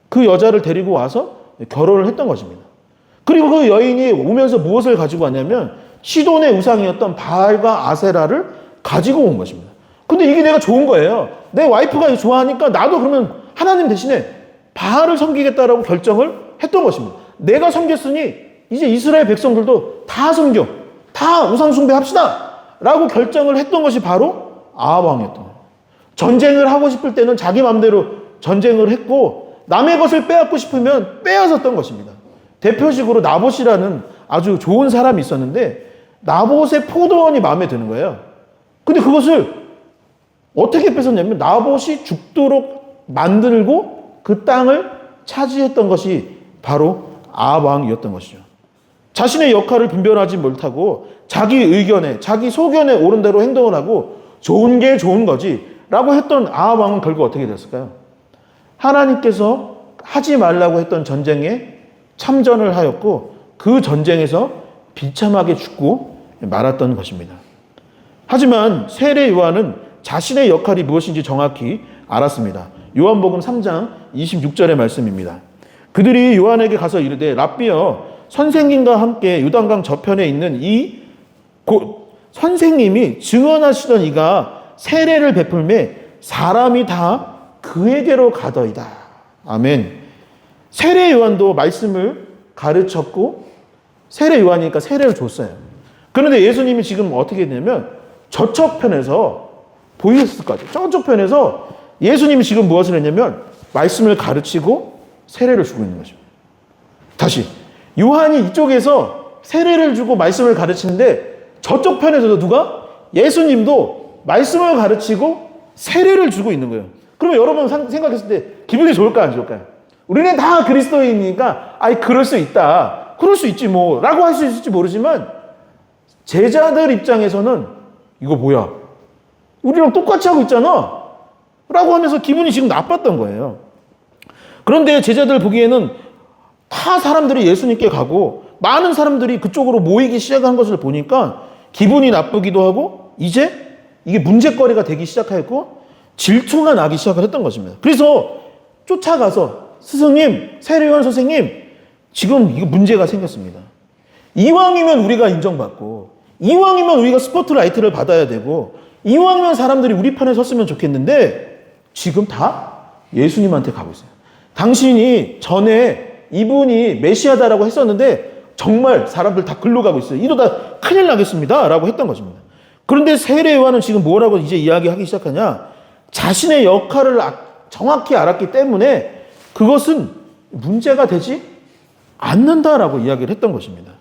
그 여자를 데리고 와서 결혼을 했던 것입니다. 그리고 그 여인이 오면서 무엇을 가지고 왔냐면 시돈의 우상이었던 바알과 아세라를 가지고 온 것입니다. 근데 이게 내가 좋은 거예요. 내 와이프가 좋아하니까 나도 그러면 하나님 대신에 바알을 섬기겠다라고 결정을 했던 것입니다. 내가 섬겼으니 이제 이스라엘 백성들도 다 섬겨. 다 우상 숭배합시다. 라고 결정을 했던 것이 바로 아합 왕이었던 거예요. 전쟁을 하고 싶을 때는 자기 마음대로 전쟁을 했고 남의 것을 빼앗고 싶으면 빼앗았던 것입니다. 대표적으로 나봇이라는 아주 좋은 사람이 있었는데 나봇의 포도원이 마음에 드는 거예요. 근데 그것을 어떻게 뺏었냐면 나봇이 죽도록 만들고 그 땅을 차지했던 것이 바로 아합 왕이었던 것이죠. 자신의 역할을 분별하지 못하고 자기 의견에 자기 소견에 옳은 대로 행동을 하고 좋은 게 좋은 거지 라고 했던 아합 왕은 결국 어떻게 됐을까요? 하나님께서 하지 말라고 했던 전쟁에 참전을 하였고 그 전쟁에서 비참하게 죽고 말았던 것입니다. 하지만 세례 요한은 자신의 역할이 무엇인지 정확히 알았습니다. 요한복음 3장 26절의 말씀입니다. 그들이 요한에게 가서 이르되 랍비여 선생님과 함께 요단강 저편에 있는 선생님이 증언하시던 이가 세례를 베풀매 사람이 다 그에게로 가더이다. 아멘. 세례 요한도 말씀을 가르쳤고 세례 요한이니까 세례를 줬어요. 그런데 예수님이 지금 어떻게 했냐면 저쪽 편에서 보이셨을 것 같아요. 저쪽 편에서 예수님이 지금 무엇을 했냐면 말씀을 가르치고 세례를 주고 있는 거죠. 다시 요한이 이쪽에서 세례를 주고 말씀을 가르치는데 저쪽 편에서도 누가? 예수님도 말씀을 가르치고 세례를 주고 있는 거예요. 그러면 여러분 생각했을 때 기분이 좋을까요? 안 좋을까요? 우리는 다 그리스도인이니까 그럴 수 있다. 그럴 수 있지 뭐 라고 할 수 있을지 모르지만 제자들 입장에서는 이거 뭐야? 우리랑 똑같이 하고 있잖아. 라고 하면서 기분이 지금 나빴던 거예요. 그런데 제자들 보기에는 다 사람들이 예수님께 가고 많은 사람들이 그쪽으로 모이기 시작한 것을 보니까 기분이 나쁘기도 하고 이제 이게 문제거리가 되기 시작했고 질투가 나기 시작을 했던 것입니다. 그래서 쫓아가서 스승님, 세례요한 선생님, 지금 이거 문제가 생겼습니다. 이왕이면 우리가 인정받고, 이왕이면 우리가 스포트라이트를 받아야 되고, 이왕이면 사람들이 우리 편에 섰으면 좋겠는데 지금 다 예수님한테 가고 있어요. 당신이 전에 이분이 메시아다라고 했었는데 정말 사람들 다 글로 가고 있어요. 이러다 큰일 나겠습니다 라고 했던 것입니다. 그런데 세례 요한은 지금 뭐라고 이제 이야기하기 시작하냐, 자신의 역할을 정확히 알았기 때문에 그것은 문제가 되지 않는다라고 이야기를 했던 것입니다.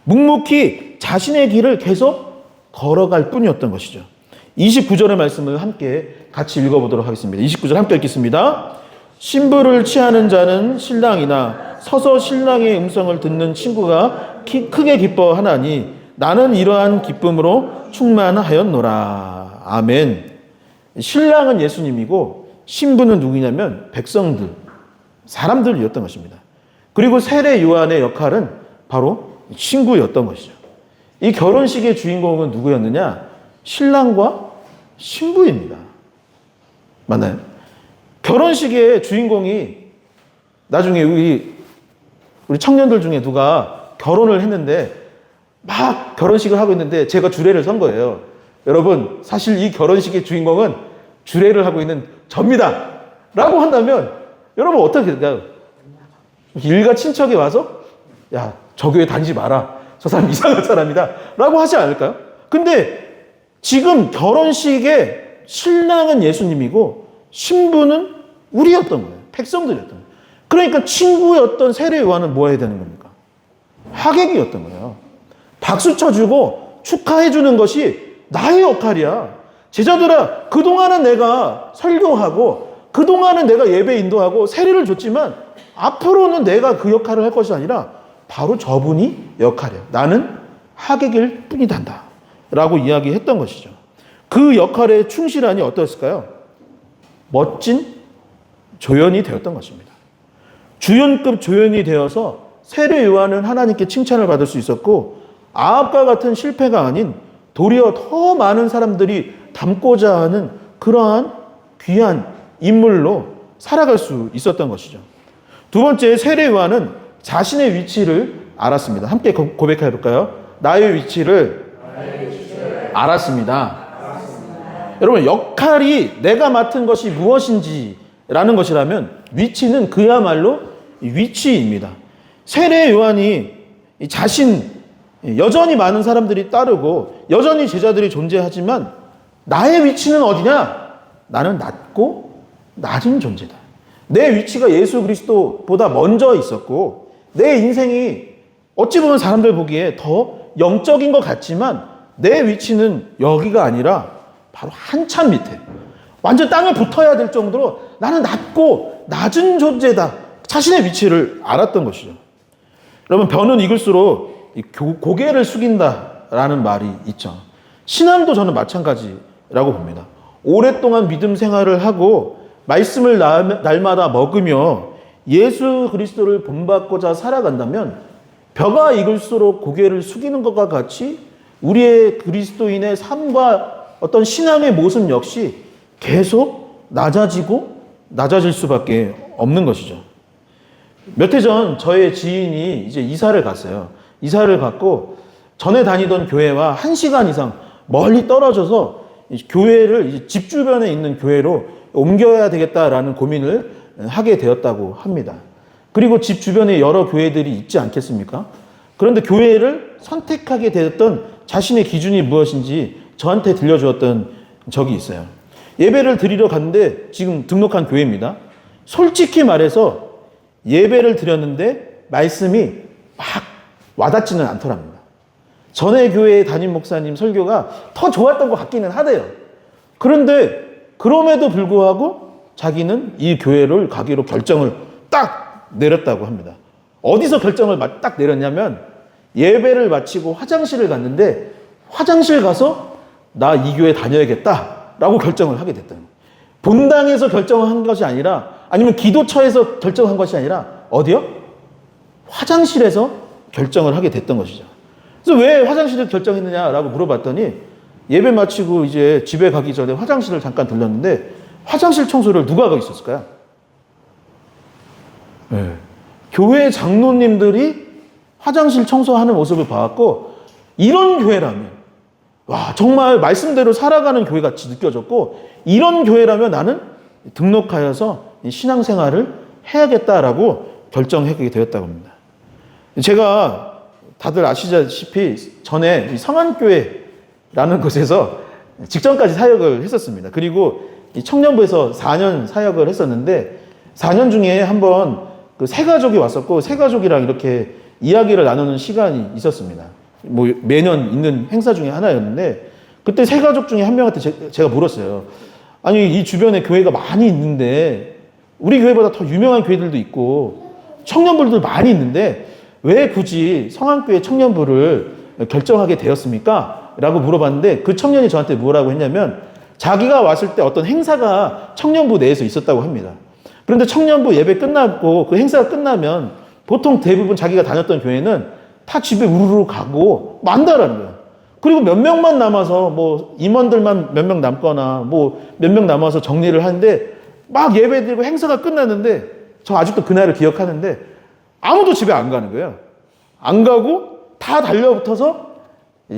묵묵히 자신의 길을 계속 걸어갈 뿐이었던 것이죠. 29절의 말씀을 함께 같이 읽어보도록 하겠습니다. 29절 함께 읽겠습니다. 신부를 취하는 자는 신랑이나 서서 신랑의 음성을 듣는 친구가 크게 기뻐하나니 나는 이러한 기쁨으로 충만하였노라. 아멘. 신랑은 예수님이고 신부는 누구냐면 백성들, 사람들이었던 것입니다. 그리고 세례 요한의 역할은 바로 친구였던 것이죠. 이 결혼식의 주인공은 누구였느냐? 신랑과 신부입니다. 맞나요? 결혼식의 주인공이 나중에 우리 청년들 중에 누가 결혼을 했는데 막 결혼식을 하고 있는데 제가 주례를 선 거예요. 여러분, 사실 이 결혼식의 주인공은 주례를 하고 있는 접니다 라고 한다면 여러분 어떻게 될까요? 일가 친척이 와서 야, 저 교회 다니지 마라, 저 사람 이상한 사람이다 라고 하지 않을까요? 근데 지금 결혼식에 신랑은 예수님이고 신부는 우리였던 거예요. 백성들이었던 거예요. 그러니까 친구였던 세례 요한은 뭐 해야 되는 겁니까? 하객이었던 거예요. 박수 쳐주고 축하해주는 것이 나의 역할이야. 제자들아, 그동안은 내가 설교하고 그동안은 내가 예배 인도하고 세례를 줬지만 앞으로는 내가 그 역할을 할 것이 아니라 바로 저분이 역할이야. 나는 하객일 뿐이단다 라고 이야기했던 것이죠. 그 역할에 충실하니 어떠했을까요? 멋진 조연이 되었던 것입니다. 주연급 조연이 되어서 세례 요한은 하나님께 칭찬을 받을 수 있었고 아합과 같은 실패가 아닌 도리어 더 많은 사람들이 닮고자 하는 그러한 귀한 인물로 살아갈 수 있었던 것이죠. 두 번째, 세례 요한은 자신의 위치를 알았습니다. 함께 고백해 볼까요? 나의 위치를 알았습니다. 여러분, 역할이 내가 맡은 것이 무엇인지라는 것이라면 위치는 그야말로 위치입니다. 세례 요한이 여전히 많은 사람들이 따르고 여전히 제자들이 존재하지만 나의 위치는 어디냐? 나는 낮고 낮은 존재다. 내 위치가 예수 그리스도보다 먼저 있었고 내 인생이 어찌 보면 사람들 보기에 더 영적인 것 같지만 내 위치는 여기가 아니라 바로 한참 밑에 완전 땅에 붙어야 될 정도로 나는 낮고 낮은 존재다. 자신의 위치를 알았던 것이죠. 여러분, 벼는 익을수록 고개를 숙인다라는 말이 있죠. 신앙도 저는 마찬가지라고 봅니다. 오랫동안 믿음 생활을 하고 말씀을 날마다 먹으며 예수 그리스도를 본받고자 살아간다면 벼가 익을수록 고개를 숙이는 것과 같이 우리의 그리스도인의 삶과 어떤 신앙의 모습 역시 계속 낮아질 수밖에 없는 것이죠. 몇 해 전 저의 지인이 이제 이사를 갔어요. 이사를 갔고 전에 다니던 교회와 1시간 이상 멀리 떨어져서 교회를 이제 집 주변에 있는 교회로 옮겨야 되겠다라는 고민을 하게 되었다고 합니다. 그리고 집 주변에 여러 교회들이 있지 않겠습니까? 그런데 교회를 선택하게 되었던 자신의 기준이 무엇인지 저한테 들려주었던 적이 있어요. 예배를 드리러 갔는데 지금 등록한 교회입니다. 솔직히 말해서 예배를 드렸는데 말씀이 막 와닿지는 않더랍니다. 전에 교회에 담임 목사님 설교가 더 좋았던 것 같기는 하대요. 그런데 그럼에도 불구하고 자기는 이 교회를 가기로 결정을 딱 내렸다고 합니다. 어디서 결정을 딱 내렸냐면 예배를 마치고 화장실을 갔는데 화장실 가서 나 이 교회 다녀야겠다라고 결정을 하게 됐다는 거예요. 본당에서 결정한 것이 아니라 아니면 기도처에서 결정한 것이 아니라 어디요? 화장실에서 결정을 하게 됐던 것이죠. 그래서 왜 화장실을 결정했느냐라고 물어봤더니 예배 마치고 이제 집에 가기 전에 화장실을 잠깐 들렀는데 화장실 청소를 누가 하고 있었을까요? 네. 교회 장로님들이 화장실 청소하는 모습을 봐왔고, 이런 교회라면, 와, 정말 말씀대로 살아가는 교회 같이 느껴졌고, 이런 교회라면 나는 등록하여서 신앙생활을 해야겠다라고 결정하게 되었다고 합니다. 제가 다들 아시다시피 전에 성안교회라는 곳에서 직전까지 사역을 했었습니다. 그리고 청년부에서 4년 사역을 했었는데, 4년 중에 한번 그 새가족이 왔었고, 새가족이랑 이렇게 이야기를 나누는 시간이 있었습니다. 뭐 매년 있는 행사 중에 하나였는데, 그때 새가족 중에 한 명한테 제가 물었어요. 아니, 이 주변에 교회가 많이 있는데, 우리 교회보다 더 유명한 교회들도 있고 청년부들 많이 있는데 왜 굳이 성안교회 청년부를 결정하게 되었습니까? 라고 물어봤는데, 그 청년이 저한테 뭐라고 했냐면, 자기가 왔을 때 어떤 행사가 청년부 내에서 있었다고 합니다. 그런데 청년부 예배 끝나고 그 행사가 끝나면 보통 대부분 자기가 다녔던 교회는 다 집에 우르르 가고 만다라는 거예요. 그리고 몇 명만 남아서 뭐 임원들만 몇 명 남거나 뭐 몇 명 남아서 정리를 하는데, 막 예배 드리고 행사가 끝났는데, 저 아직도 그날을 기억하는데 아무도 집에 안 가는 거예요. 안 가고 다 달려붙어서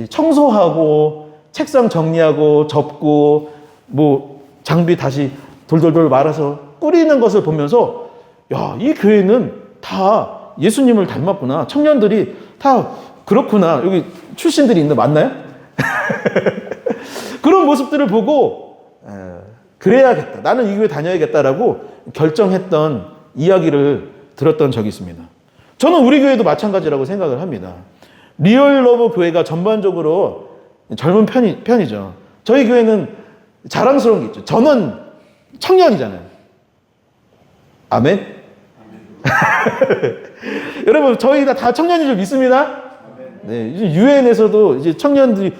청소하고 책상 정리하고 접고 뭐 장비 다시 돌돌돌 말아서 꾸리는 것을 보면서, 야, 이 교회는 다 예수님을 닮았구나. 청년들이 다 그렇구나. 여기 출신들이 있는, 맞나요? 그런 모습들을 보고 그래야겠다. 나는 이 교회 다녀야겠다라고 결정했던 이야기를 들었던 적이 있습니다. 저는 우리 교회도 마찬가지라고 생각을 합니다. 리얼러브 교회가 전반적으로 젊은 편이죠. 저희 교회는 자랑스러운 게 있죠. 저는 청년이잖아요. 아멘? 여러분, 저희가 다 청년인 줄 믿습니다. 네, 이제 유엔에서도 이제 청년들이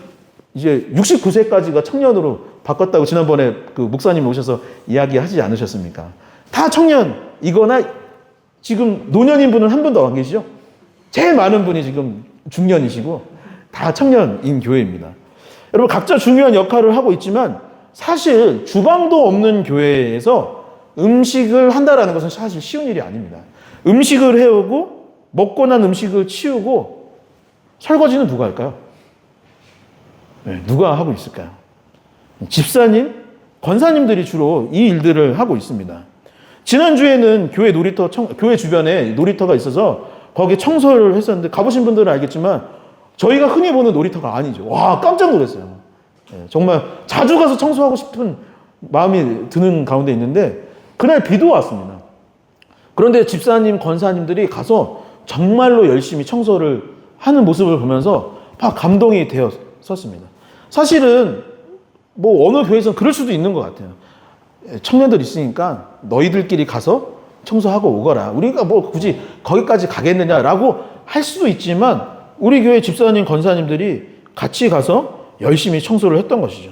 이제 69세까지가 청년으로 바꿨다고 지난번에 그 목사님 오셔서 이야기하지 않으셨습니까? 다 청년이거나 지금 노년인 분은 한 분도 안 계시죠? 제일 많은 분이 지금 중년이시고 다 청년인 교회입니다. 여러분, 각자 중요한 역할을 하고 있지만 사실 주방도 없는 교회에서 음식을 한다라는 것은 사실 쉬운 일이 아닙니다. 음식을 해오고 먹고 난 음식을 치우고 설거지는 누가 할까요? 네, 누가 하고 있을까요? 집사님, 권사님들이 주로 이 일들을 하고 있습니다. 지난주에는 교회 주변에 놀이터가 있어서 거기 청소를 했었는데, 가보신 분들은 알겠지만 저희가 흔히 보는 놀이터가 아니죠. 와, 깜짝 놀랐어요. 네, 정말 자주 가서 청소하고 싶은 마음이 드는 가운데 있는데, 그날 비도 왔습니다. 그런데 집사님, 권사님들이 가서 정말로 열심히 청소를 하는 모습을 보면서 막 감동이 되었었습니다. 사실은 뭐 어느 교회에서는 그럴 수도 있는 것 같아요. 청년들 있으니까 너희들끼리 가서 청소하고 오거라. 우리가 뭐 굳이 거기까지 가겠느냐라고 할 수도 있지만, 우리 교회 집사님, 권사님들이 같이 가서 열심히 청소를 했던 것이죠.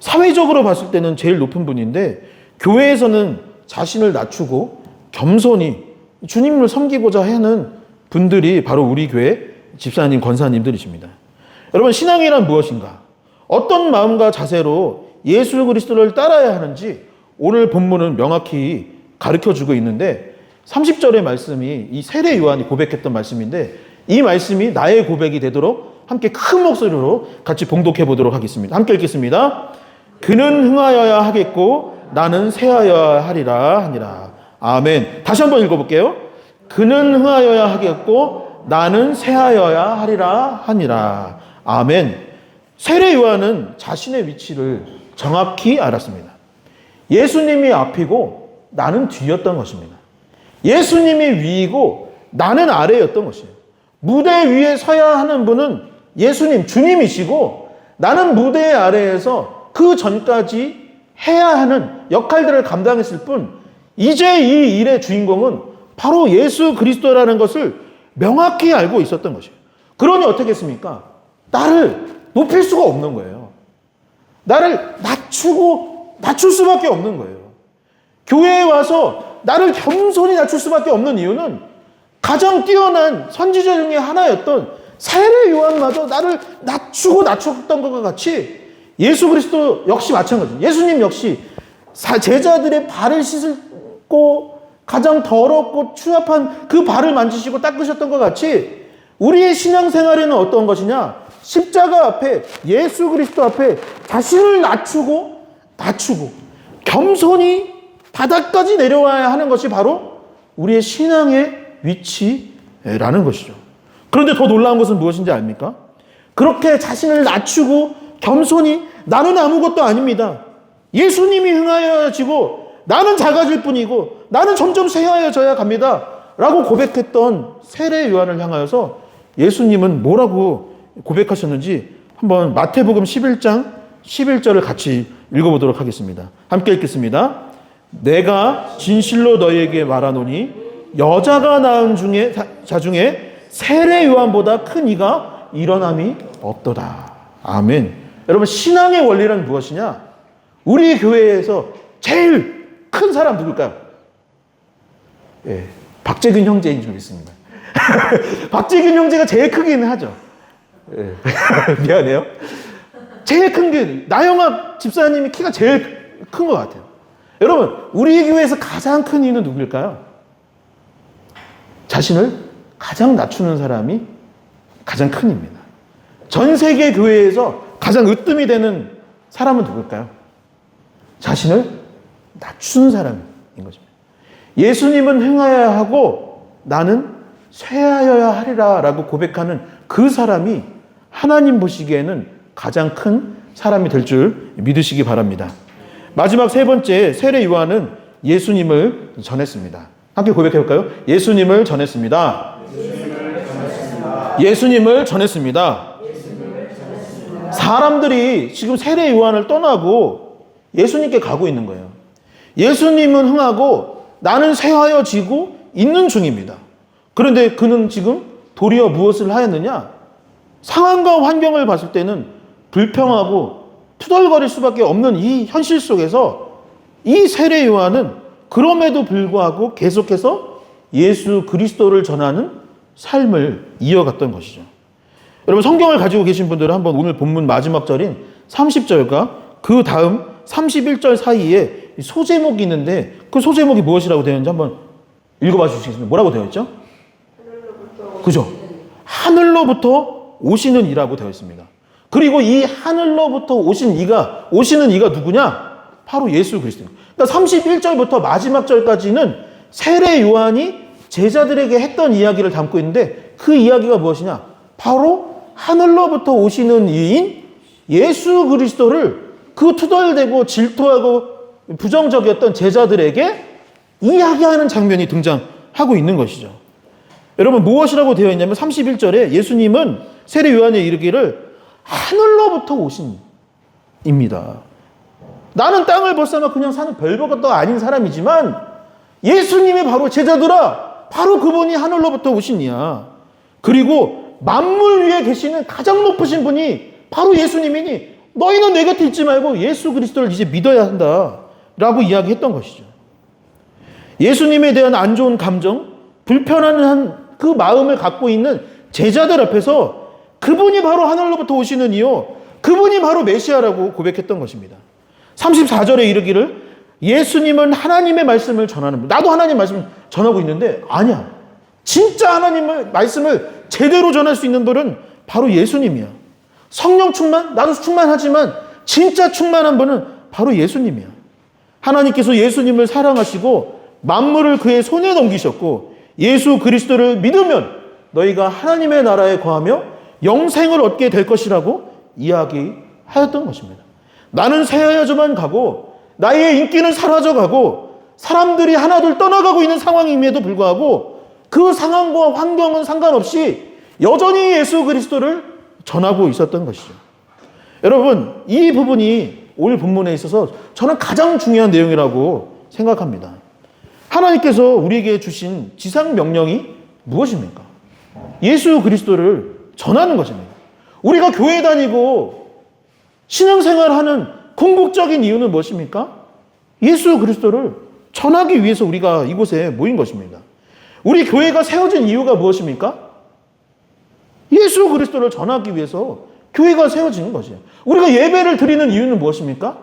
사회적으로 봤을 때는 제일 높은 분인데, 교회에서는 자신을 낮추고 겸손히 주님을 섬기고자 하는 분들이 바로 우리 교회 집사님, 권사님들이십니다. 여러분, 신앙이란 무엇인가? 어떤 마음과 자세로 예수 그리스도를 따라야 하는지 오늘 본문은 명확히 가르쳐주고 있는데, 30절의 말씀이 이 세례 요한이 고백했던 말씀인데, 이 말씀이 나의 고백이 되도록 함께 큰 목소리로 같이 봉독해 보도록 하겠습니다. 함께 읽겠습니다. 그는 흥하여야 하겠고 나는 쇠하여야 하리라 하니라. 아멘. 다시 한번 읽어볼게요. 그는 흥하여야 하겠고 나는 쇠하여야 하리라 하니라. 아멘. 세례 요한은 자신의 위치를 정확히 알았습니다. 예수님이 앞이고 나는 뒤였던 것입니다. 예수님이 위이고 나는 아래였던 것이에요. 무대 위에 서야 하는 분은 예수님, 주님이시고, 나는 무대 아래에서 그 전까지 해야 하는 역할들을 감당했을 뿐, 이제 이 일의 주인공은 바로 예수 그리스도라는 것을 명확히 알고 있었던 것이에요. 그러니 어떻게 했습니까? 나를 높일 수가 없는 거예요. 나를 낮출 수밖에 없는 거예요. 교회에 와서 나를 겸손히 낮출 수밖에 없는 이유는 가장 뛰어난 선지자 중에 하나였던 세례 요한마저 나를 낮췄던 것과 같이 예수 그리스도 역시 마찬가지예요. 예수님 역시 제자들의 발을 씻고 가장 더럽고 추합한 그 발을 만지시고 닦으셨던 것 같이 우리의 신앙생활에는 어떤 것이냐? 십자가 앞에, 예수 그리스도 앞에 자신을 낮추고 겸손히 바닥까지 내려와야 하는 것이 바로 우리의 신앙의 위치라는 것이죠. 그런데 더 놀라운 것은 무엇인지 압니까? 그렇게 자신을 낮추고 겸손히 나는 아무것도 아닙니다. 예수님이 흥하여지고 나는 작아질 뿐이고 나는 점점 쇠하여져야 갑니다. 라고 고백했던 세례 요한을 향하여서 예수님은 뭐라고 고백하셨는지 한번 마태복음 11장 11절을 같이 읽어보도록 하겠습니다. 함께 읽겠습니다. 내가 진실로 너희에게 말하노니 여자가 낳은 자 중에 세례 요한보다 큰 이가 일어남이 없도다. 아멘. 여러분, 신앙의 원리란 무엇이냐? 우리 교회에서 제일 큰 사람 누굴까요? 예, 박재균 형제인 줄 믿습니다. 박재균 형제가 제일 크기는 하죠. 예. 미안해요. 제일 큰 게 나영학 집사님이 키가 제일 큰 것 같아요. 여러분, 우리 교회에서 가장 큰 이는 누구일까요? 자신을 가장 낮추는 사람이 가장 큰 입니다. 전 세계 교회에서 가장 으뜸이 되는 사람은 누굴까요? 자신을 낮춘 사람인 것입니다. 예수님은 행하여야 하고 나는 쇠하여야 하리라 라고 고백하는 그 사람이 하나님 보시기에는 가장 큰 사람이 될 줄 믿으시기 바랍니다. 마지막 세 번째, 세례 요한은 예수님을 전했습니다. 함께 고백해 볼까요? 예수님을 전했습니다. 예수님을 전했습니다. 사람들이 지금 세례 요한을 떠나고 예수님께 가고 있는 거예요. 예수님은 흥하고 나는 쇠하여지고 있는 중입니다. 그런데 그는 지금 도리어 무엇을 하였느냐? 상황과 환경을 봤을 때는 불평하고 투덜거릴 수밖에 없는 이 현실 속에서 이 세례 요한은 그럼에도 불구하고 계속해서 예수 그리스도를 전하는 삶을 이어갔던 것이죠. 여러분, 성경을 가지고 계신 분들은 한번 오늘 본문 마지막 절인 30절과 그 다음 31절 사이에 소제목이 있는데 그 소제목이 무엇이라고 되어 있는지 한번 읽어봐 주시겠습니까? 뭐라고 되어 있죠? 그죠? 하늘로부터 오시는 이라고 되어 있습니다. 그리고 이 하늘로부터 오시는 이가 누구냐? 바로 예수 그리스도입니다. 그러니까 31절부터 마지막 절까지는 세례 요한이 제자들에게 했던 이야기를 담고 있는데 그 이야기가 무엇이냐? 바로 하늘로부터 오시는 이인 예수 그리스도를 그 투덜대고 질투하고 부정적이었던 제자들에게 이야기하는 장면이 등장하고 있는 것이죠. 여러분, 무엇이라고 되어 있냐면 31절에 예수님은 세례 요한에 이르기를 하늘로부터 오신 입니다. 나는 땅을 벗어나 그냥 사는 별것도 아닌 사람이지만 예수님이 바로 제자들아, 바로 그분이 하늘로부터 오신 이야. 그리고 만물 위에 계시는 가장 높으신 분이 바로 예수님이니 너희는 내 곁에 있지 말고 예수 그리스도를 이제 믿어야 한다 라고 이야기했던 것이죠. 예수님에 대한 안 좋은 감정, 불편한 그 마음을 갖고 있는 제자들 앞에서 그분이 바로 하늘로부터 오시는 이요, 그분이 바로 메시아라고 고백했던 것입니다. 34절에 이르기를 예수님은 하나님의 말씀을 전하는 분. 나도 하나님 말씀을 전하고 있는데 아니야. 진짜 하나님의 말씀을 제대로 전할 수 있는 분은 바로 예수님이야. 성령 충만? 나도 충만하지만 진짜 충만한 분은 바로 예수님이야. 하나님께서 예수님을 사랑하시고 만물을 그의 손에 넘기셨고 예수 그리스도를 믿으면 너희가 하나님의 나라에 거하며 영생을 얻게 될 것이라고 이야기하였던 것입니다. 나는 쇠하여져만 가고 나의 인기는 사라져가고 사람들이 하나둘 떠나가고 있는 상황임에도 불구하고 그 상황과 환경은 상관없이 여전히 예수 그리스도를 전하고 있었던 것이죠. 여러분, 이 부분이 오늘 본문에 있어서 저는 가장 중요한 내용이라고 생각합니다. 하나님께서 우리에게 주신 지상 명령이 무엇입니까? 예수 그리스도를 전하는 것입니다. 우리가 교회 다니고 신앙생활하는 궁극적인 이유는 무엇입니까? 예수 그리스도를 전하기 위해서 우리가 이곳에 모인 것입니다. 우리 교회가 세워진 이유가 무엇입니까? 예수 그리스도를 전하기 위해서 교회가 세워지는 것이에요. 우리가 예배를 드리는 이유는 무엇입니까?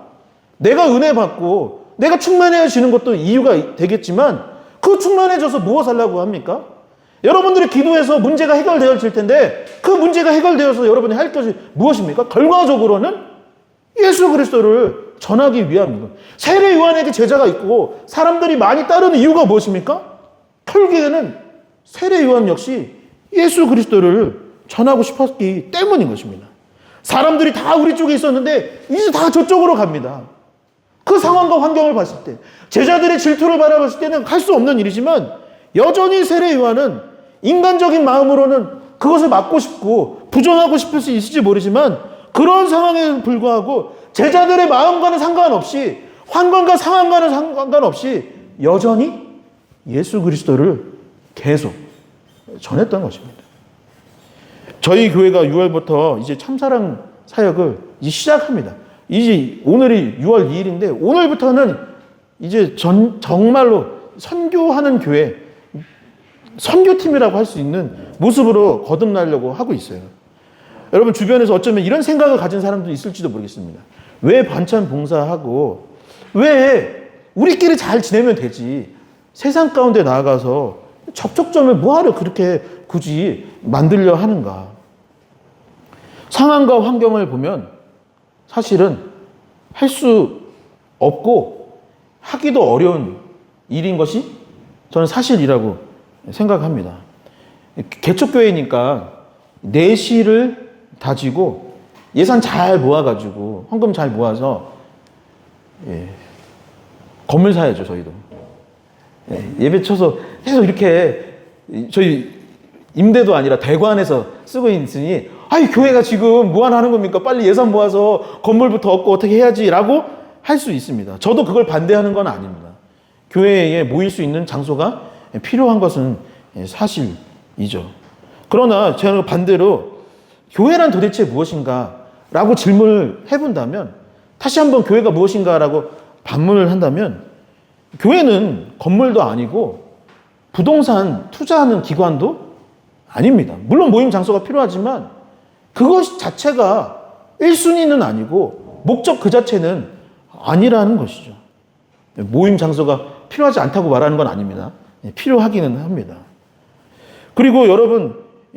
내가 은혜 받고 내가 충만해지는 것도 이유가 되겠지만 그 그 충만해져서 무엇 하려고 합니까? 여러분들이 기도해서 문제가 해결되어질 텐데 그 문제가 해결되어서 여러분이 할 것이 무엇입니까? 결과적으로는 예수 그리스도를 전하기 위함입니다. 세례 요한에게 제자가 있고 사람들이 많이 따르는 이유가 무엇입니까? 결국에는 세례 요한 역시 예수 그리스도를 전하고 싶었기 때문인 것입니다. 사람들이 다 우리 쪽에 있었는데 이제 다 저쪽으로 갑니다. 그 상황과 환경을 봤을 때 제자들의 질투를 바라봤을 때는 할 수 없는 일이지만 여전히 세례 요한은 인간적인 마음으로는 그것을 막고 싶고 부정하고 싶을 수 있을지 모르지만 그런 상황에 불구하고 제자들의 마음과는 상관없이 환경과 상황과는 상관없이 여전히 예수 그리스도를 계속 전했던 것입니다. 저희 교회가 6월부터 이제 참사랑 사역을 이제 시작합니다. 이제 오늘이 6월 2일인데 오늘부터는 이제 정말로 선교하는 교회, 선교팀이라고 할 수 있는 모습으로 거듭나려고 하고 있어요. 여러분 주변에서 어쩌면 이런 생각을 가진 사람도 있을지도 모르겠습니다. 왜 반찬 봉사하고 왜 우리끼리 잘 지내면 되지 세상 가운데 나아가서 접촉점을 뭐하러 그렇게 굳이 만들려 하는가. 상황과 환경을 보면 사실은 할 수 없고 하기도 어려운 일인 것이 저는 사실이라고 생각합니다. 개척교회니까 내실을 다지고 예산 잘 모아가지고 헌금 잘 모아서 건물 사야죠. 저희도 예배 쳐서 계속 이렇게 저희 임대도 아니라 대관해서 쓰고 있으니 아이 교회가 지금 뭐 하나 하는 겁니까? 빨리 예산 모아서 건물부터 얻고 어떻게 해야지라고 할 수 있습니다. 저도 그걸 반대하는 건 아닙니다. 교회에 모일 수 있는 장소가 필요한 것은 사실이죠. 그러나 제가 반대로 교회란 도대체 무엇인가 라고 질문을 해본다면 다시 한번 교회가 무엇인가 라고 반문을 한다면 교회는 건물도 아니고 부동산 투자하는 기관도 아닙니다. 물론 모임 장소가 필요하지만 그것 자체가 1순위는 아니고 목적 그 자체는 아니라는 것이죠. 모임 장소가 필요하지 않다고 말하는 건 아닙니다. 필요하기는 합니다. 그리고 여러분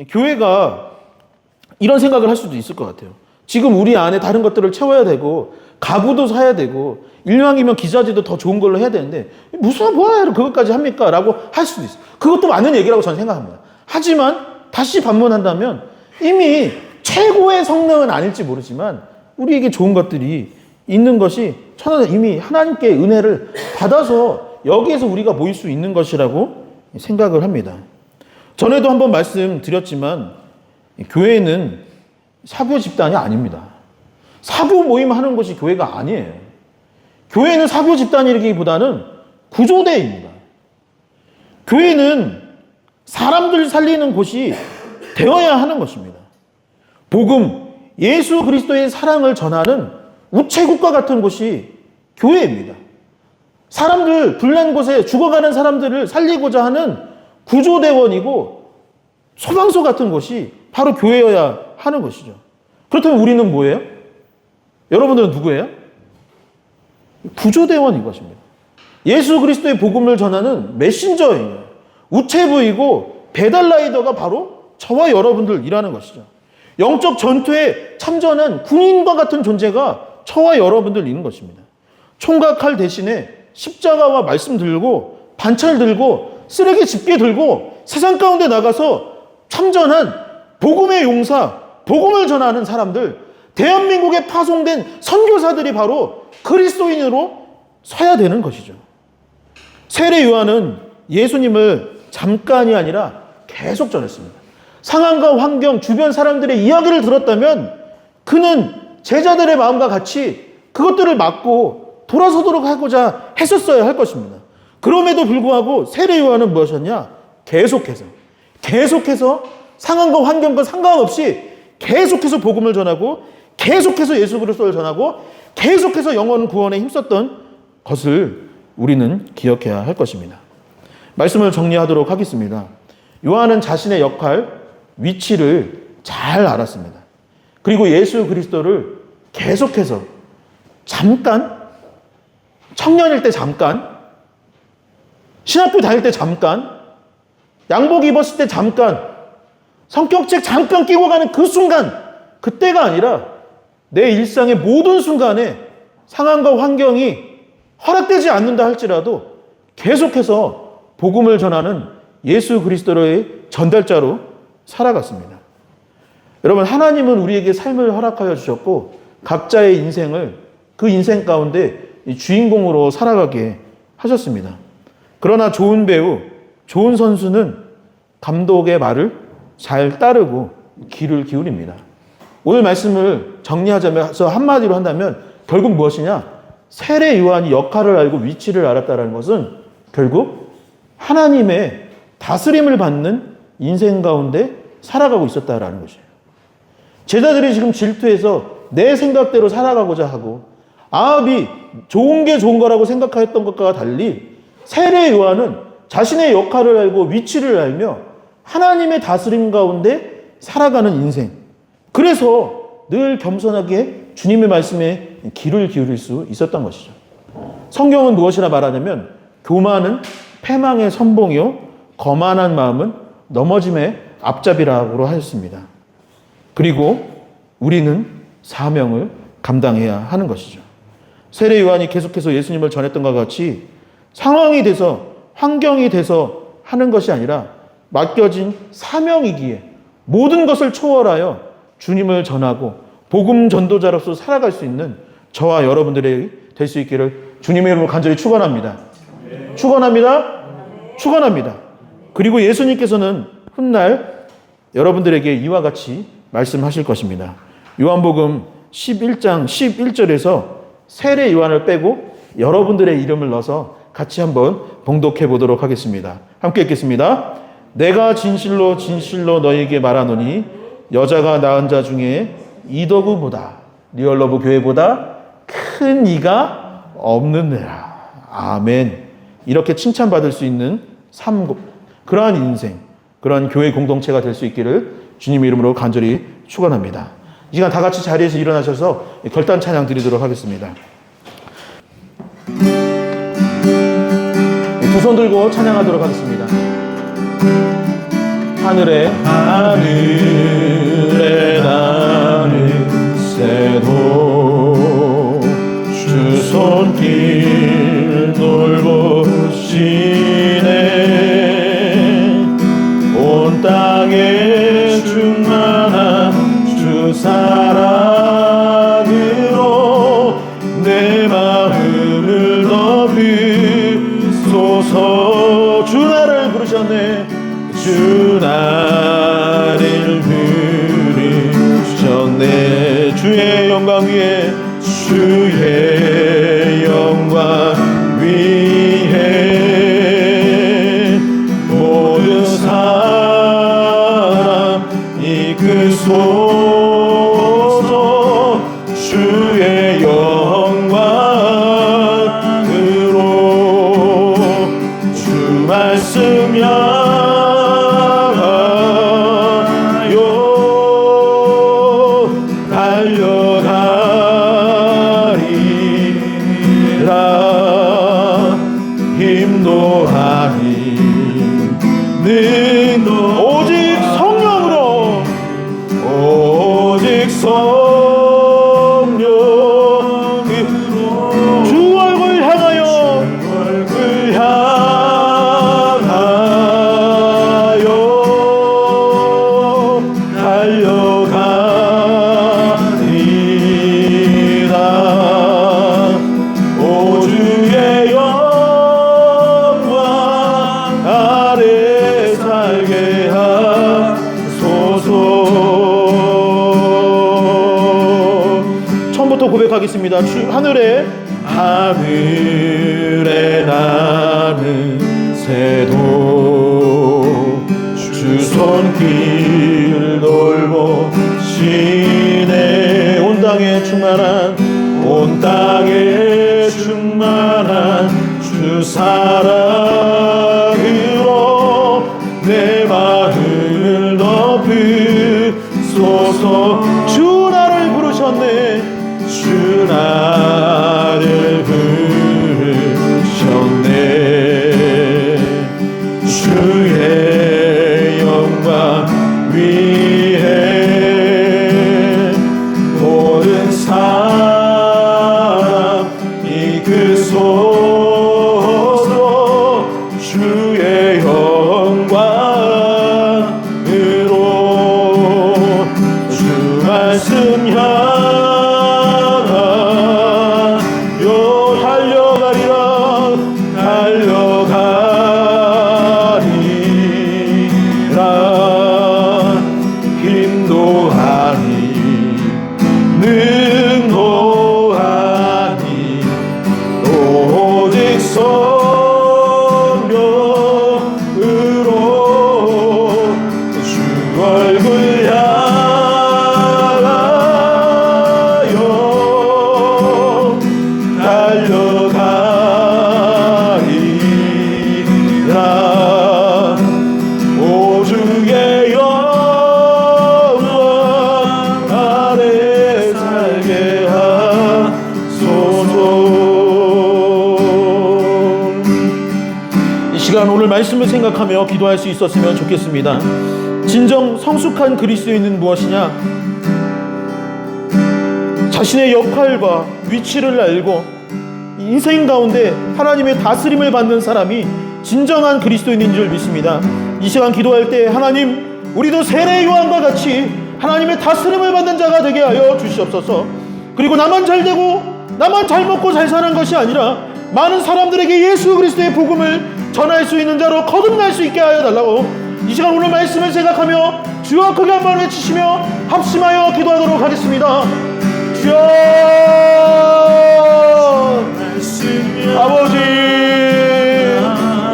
교회가 이런 생각을 할 수도 있을 것 같아요. 지금 우리 안에 다른 것들을 채워야 되고 가구도 사야 되고 일왕이면 기자재도 더 좋은 걸로 해야 되는데 무슨 뭐하러 그것까지 합니까? 라고 할 수도 있어요. 그것도 맞는 얘기라고 저는 생각합니다. 하지만 다시 반문한다면 이미 최고의 성능은 아닐지 모르지만 우리에게 좋은 것들이 있는 것이 저는 이미 하나님께 은혜를 받아서 여기에서 우리가 모일 수 있는 것이라고 생각을 합니다. 전에도 한번 말씀드렸지만 교회는 사교 집단이 아닙니다. 사교 모임 하는 것이 교회가 아니에요. 교회는 사교 집단이라기보다는 구조대입니다. 교회는 사람들 살리는 곳이 되어야 하는 것입니다. 복음, 예수 그리스도의 사랑을 전하는 우체국과 같은 곳이 교회입니다. 사람들 불난 곳에 죽어가는 사람들을 살리고자 하는 구조대원이고 소방서 같은 곳이 바로 교회여야 하는 것이죠. 그렇다면 우리는 뭐예요? 여러분들은 누구예요? 구조대원인 것입니다. 예수 그리스도의 복음을 전하는 메신저예요. 우체부이고 배달라이더가 바로 저와 여러분들이라는 것이죠. 영적 전투에 참전한 군인과 같은 존재가 저와 여러분들이는 것입니다. 총과 칼 대신에 십자가와 말씀 들고 반찬 들고 쓰레기 집게 들고 세상 가운데 나가서 참전한 복음의 용사, 복음을 전하는 사람들, 대한민국에 파송된 선교사들이 바로 그리스도인으로 서야 되는 것이죠. 세례 요한은 예수님을 잠깐이 아니라 계속 전했습니다. 상황과 환경, 주변 사람들의 이야기를 들었다면 그는 제자들의 마음과 같이 그것들을 막고 돌아서도록 하고자 했었어야 할 것입니다. 그럼에도 불구하고 세례 요한은 무엇이었냐? 계속해서 상황과 환경과 상관없이 계속해서 복음을 전하고 계속해서 예수 그리스도를 전하고 계속해서 영혼 구원에 힘썼던 것을 우리는 기억해야 할 것입니다. 말씀을 정리하도록 하겠습니다. 요한은 자신의 역할, 위치를 잘 알았습니다. 그리고 예수 그리스도를 계속해서 잠깐, 청년일 때 잠깐, 신학교 다닐 때 잠깐, 양복 입었을 때 잠깐, 성격책 잠깐 끼고 가는 그 순간, 그때가 아니라 내 일상의 모든 순간에 상황과 환경이 허락되지 않는다 할지라도 계속해서 복음을 전하는 예수 그리스도의 전달자로 살아갔습니다. 여러분, 하나님은 우리에게 삶을 허락하여 주셨고 각자의 인생을 그 인생 가운데 주인공으로 살아가게 하셨습니다. 그러나 좋은 배우, 좋은 선수는 감독의 말을 잘 따르고 귀를 기울입니다. 오늘 말씀을 정리하자면서 한마디로 한다면 결국 무엇이냐? 세례 요한이 역할을 알고 위치를 알았다는 것은 결국 하나님의 다스림을 받는 인생 가운데 살아가고 있었다라는 것이에요. 제자들이 지금 질투해서 내 생각대로 살아가고자 하고 아합이 좋은 게 좋은 거라고 생각했던 것과 달리 세례 요한은 자신의 역할을 알고 위치를 알며 하나님의 다스림 가운데 살아가는 인생. 그래서 늘 겸손하게 주님의 말씀에 귀를 기울일 수 있었던 것이죠. 성경은 무엇이라 말하냐면 교만은 패망의 선봉이요 거만한 마음은 넘어짐의 앞잡이라고 하였습니다. 그리고 우리는 사명을 감당해야 하는 것이죠. 세례 요한이 계속해서 예수님을 전했던 것과 같이 상황이 돼서 환경이 돼서 하는 것이 아니라 맡겨진 사명이기에 모든 것을 초월하여 주님을 전하고 복음 전도자로서 살아갈 수 있는 저와 여러분들이 될 수 있기를 주님의 이름으로 간절히 축원합니다. 축원합니다. 축원합니다. 그리고 예수님께서는 훗날 여러분들에게 이와 같이 말씀하실 것입니다. 요한복음 11장 11절에서 세례 요한을 빼고 여러분들의 이름을 넣어서 같이 한번 봉독해 보도록 하겠습니다. 함께 읽겠습니다. 내가 진실로 진실로 너희에게 말하노니 여자가 낳은 자 중에 이더구보다 리얼러브 교회보다 큰 이가 없느니라. 아멘. 이렇게 칭찬받을 수 있는 삶, 그러한 인생, 그러한 교회 공동체가 될 수 있기를 주님의 이름으로 간절히 축원합니다. 이 시간 다 같이 자리에서 일어나셔서 결단 찬양 드리도록 하겠습니다. 두 손 들고 찬양하도록 하겠습니다. 하늘에 나는 새도 주 손길 돌보시네. 온 땅에 충만한 주 사랑으로 내 마음을 높이소서. 주 나를 부르셨네. 주 나를 부르셨네. 주의 영광 위에 주의 영광 위에 모든 사람 이끄소서. 주의 영광으로 주 말씀 오직 성령으로 주 얼굴 향하여 달려가리라. 오 주의 영광 아래 살게 하소서. 처음부터 고백하겠습니다. 하늘에 나는 새도 주 손길 돌보시네. 온 땅에 충만한 주 사랑으로 내 마음을 높이소서. 주 나를 부르셨네. 주 나를 부르셨네. 시간 오늘 말씀을 생각하며 기도할 수 있었으면 좋겠습니다. 진정 성숙한 그리스도인은 무엇이냐? 자신의 역할과 위치를 알고 인생 가운데 하나님의 다스림을 받는 사람이 진정한 그리스도인인 줄 믿습니다. 이 시간 기도할 때 하나님, 우리도 세례 요한과 같이 하나님의 다스림을 받는 자가 되게 하여 주시옵소서. 그리고 나만 잘 되고 나만 잘 먹고 잘 사는 것이 아니라 많은 사람들에게 예수 그리스도의 복음을 전할 수 있는 자로 거듭날 수 있게 하여 달라고 이 시간 오늘 말씀을 생각하며 주여 크게 한번 외치시며 합심하여 기도하도록 하겠습니다. 주여, 아버지,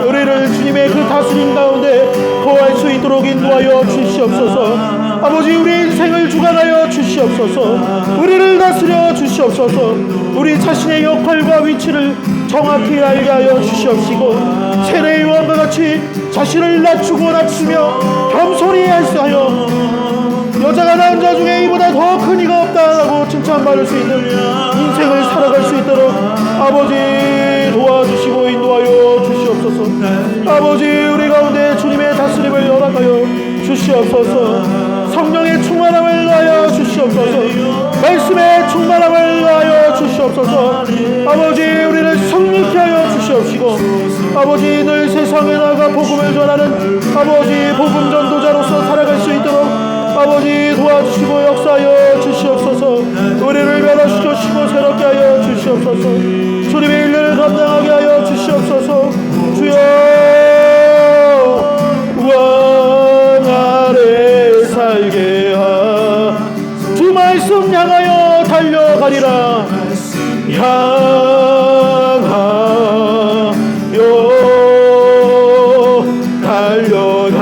우리를 주님의 그 다스림 가운데 거할 수 있도록 인도하여 주시옵소서. 아버지, 우리 인생을 주관하여 주시옵소서. 우리를 다스려 주시옵소서. 우리 자신의 역할과 위치를 정확히 알게 하여 주시옵시고 세례 요한과 같이 자신을 낮추고 낮추며 겸손히 하여 여자가 낳은 자 중에 이보다 더 큰 이가 없다라고 칭찬받을 수 있는 인생을 살아갈 수 있도록 아버지 도와주시고 인도하여 주시옵소서. 아버지, 우리 가운데 주님의 다스림을 허락하여 주시옵소서. 성령의 충만함을 하여 주시옵소서. 말씀의 충만함을 하여 주시옵소서. 아버지, 우리를 성립케 하여 주시옵시고 아버지, 늘 세상에 나가 복음을 전하는 아버지 복음 전도자로서 살아갈 수 있도록 아버지 도와주시고 역사하여 주시옵소서. 우리를 변화시키시고 새롭게 하여 주시옵소서. 주님의 일을 감당하게 하여 주시옵소서. 주여, 왕 아래 살게 주 말씀 향하여 달려가리라. 향하여 달려가리라.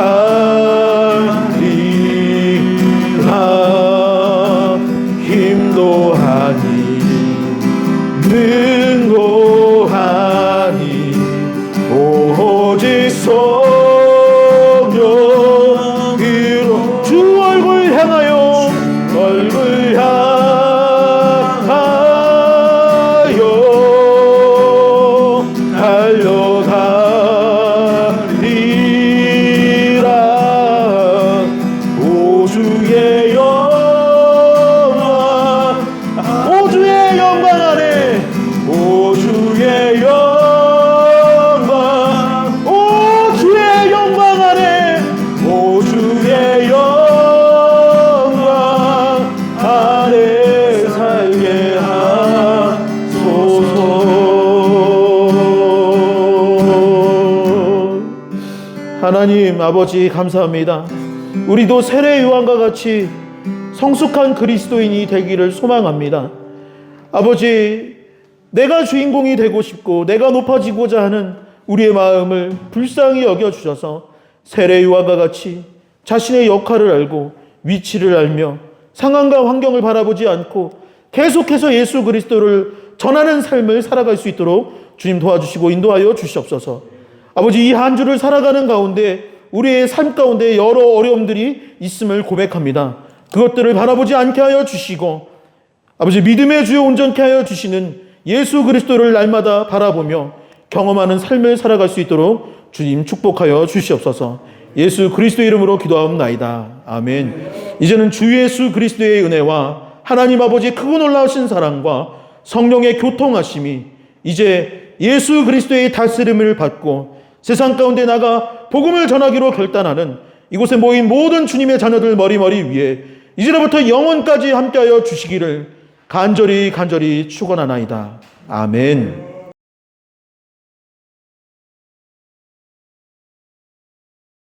힘도 하니 능도 하니 오직 성령으로 주 얼굴 향하여 달려가리라. 오주의 영광, 오주의 영광 안에 오주의 영광, 오주의 영광 안에 오주의 영광 안에 살게 하소서. 하나님 아버지 감사합니다. 우리도 세례 요한과 같이 성숙한 그리스도인이 되기를 소망합니다. 아버지, 내가 주인공이 되고 싶고 내가 높아지고자 하는 우리의 마음을 불쌍히 여겨주셔서 세례 요한과 같이 자신의 역할을 알고 위치를 알며 상황과 환경을 바라보지 않고 계속해서 예수 그리스도를 전하는 삶을 살아갈 수 있도록 주님 도와주시고 인도하여 주시옵소서. 아버지, 이 한 주를 살아가는 가운데 우리의 삶 가운데 여러 어려움들이 있음을 고백합니다. 그것들을 바라보지 않게 하여 주시고 아버지, 믿음의 주요 온전케 하여 주시는 예수 그리스도를 날마다 바라보며 경험하는 삶을 살아갈 수 있도록 주님 축복하여 주시옵소서. 예수 그리스도 이름으로 기도하옵나이다. 아멘. 이제는 주 예수 그리스도의 은혜와 하나님 아버지 크고 놀라우신 사랑과 성령의 교통하심이 이제 예수 그리스도의 다스림을 받고 세상 가운데 나가 복음을 전하기로 결단하는 이곳에 모인 모든 주님의 자녀들 머리 위에 이제로부터 영원까지 함께하여 주시기를 간절히 축원하나이다. 아멘.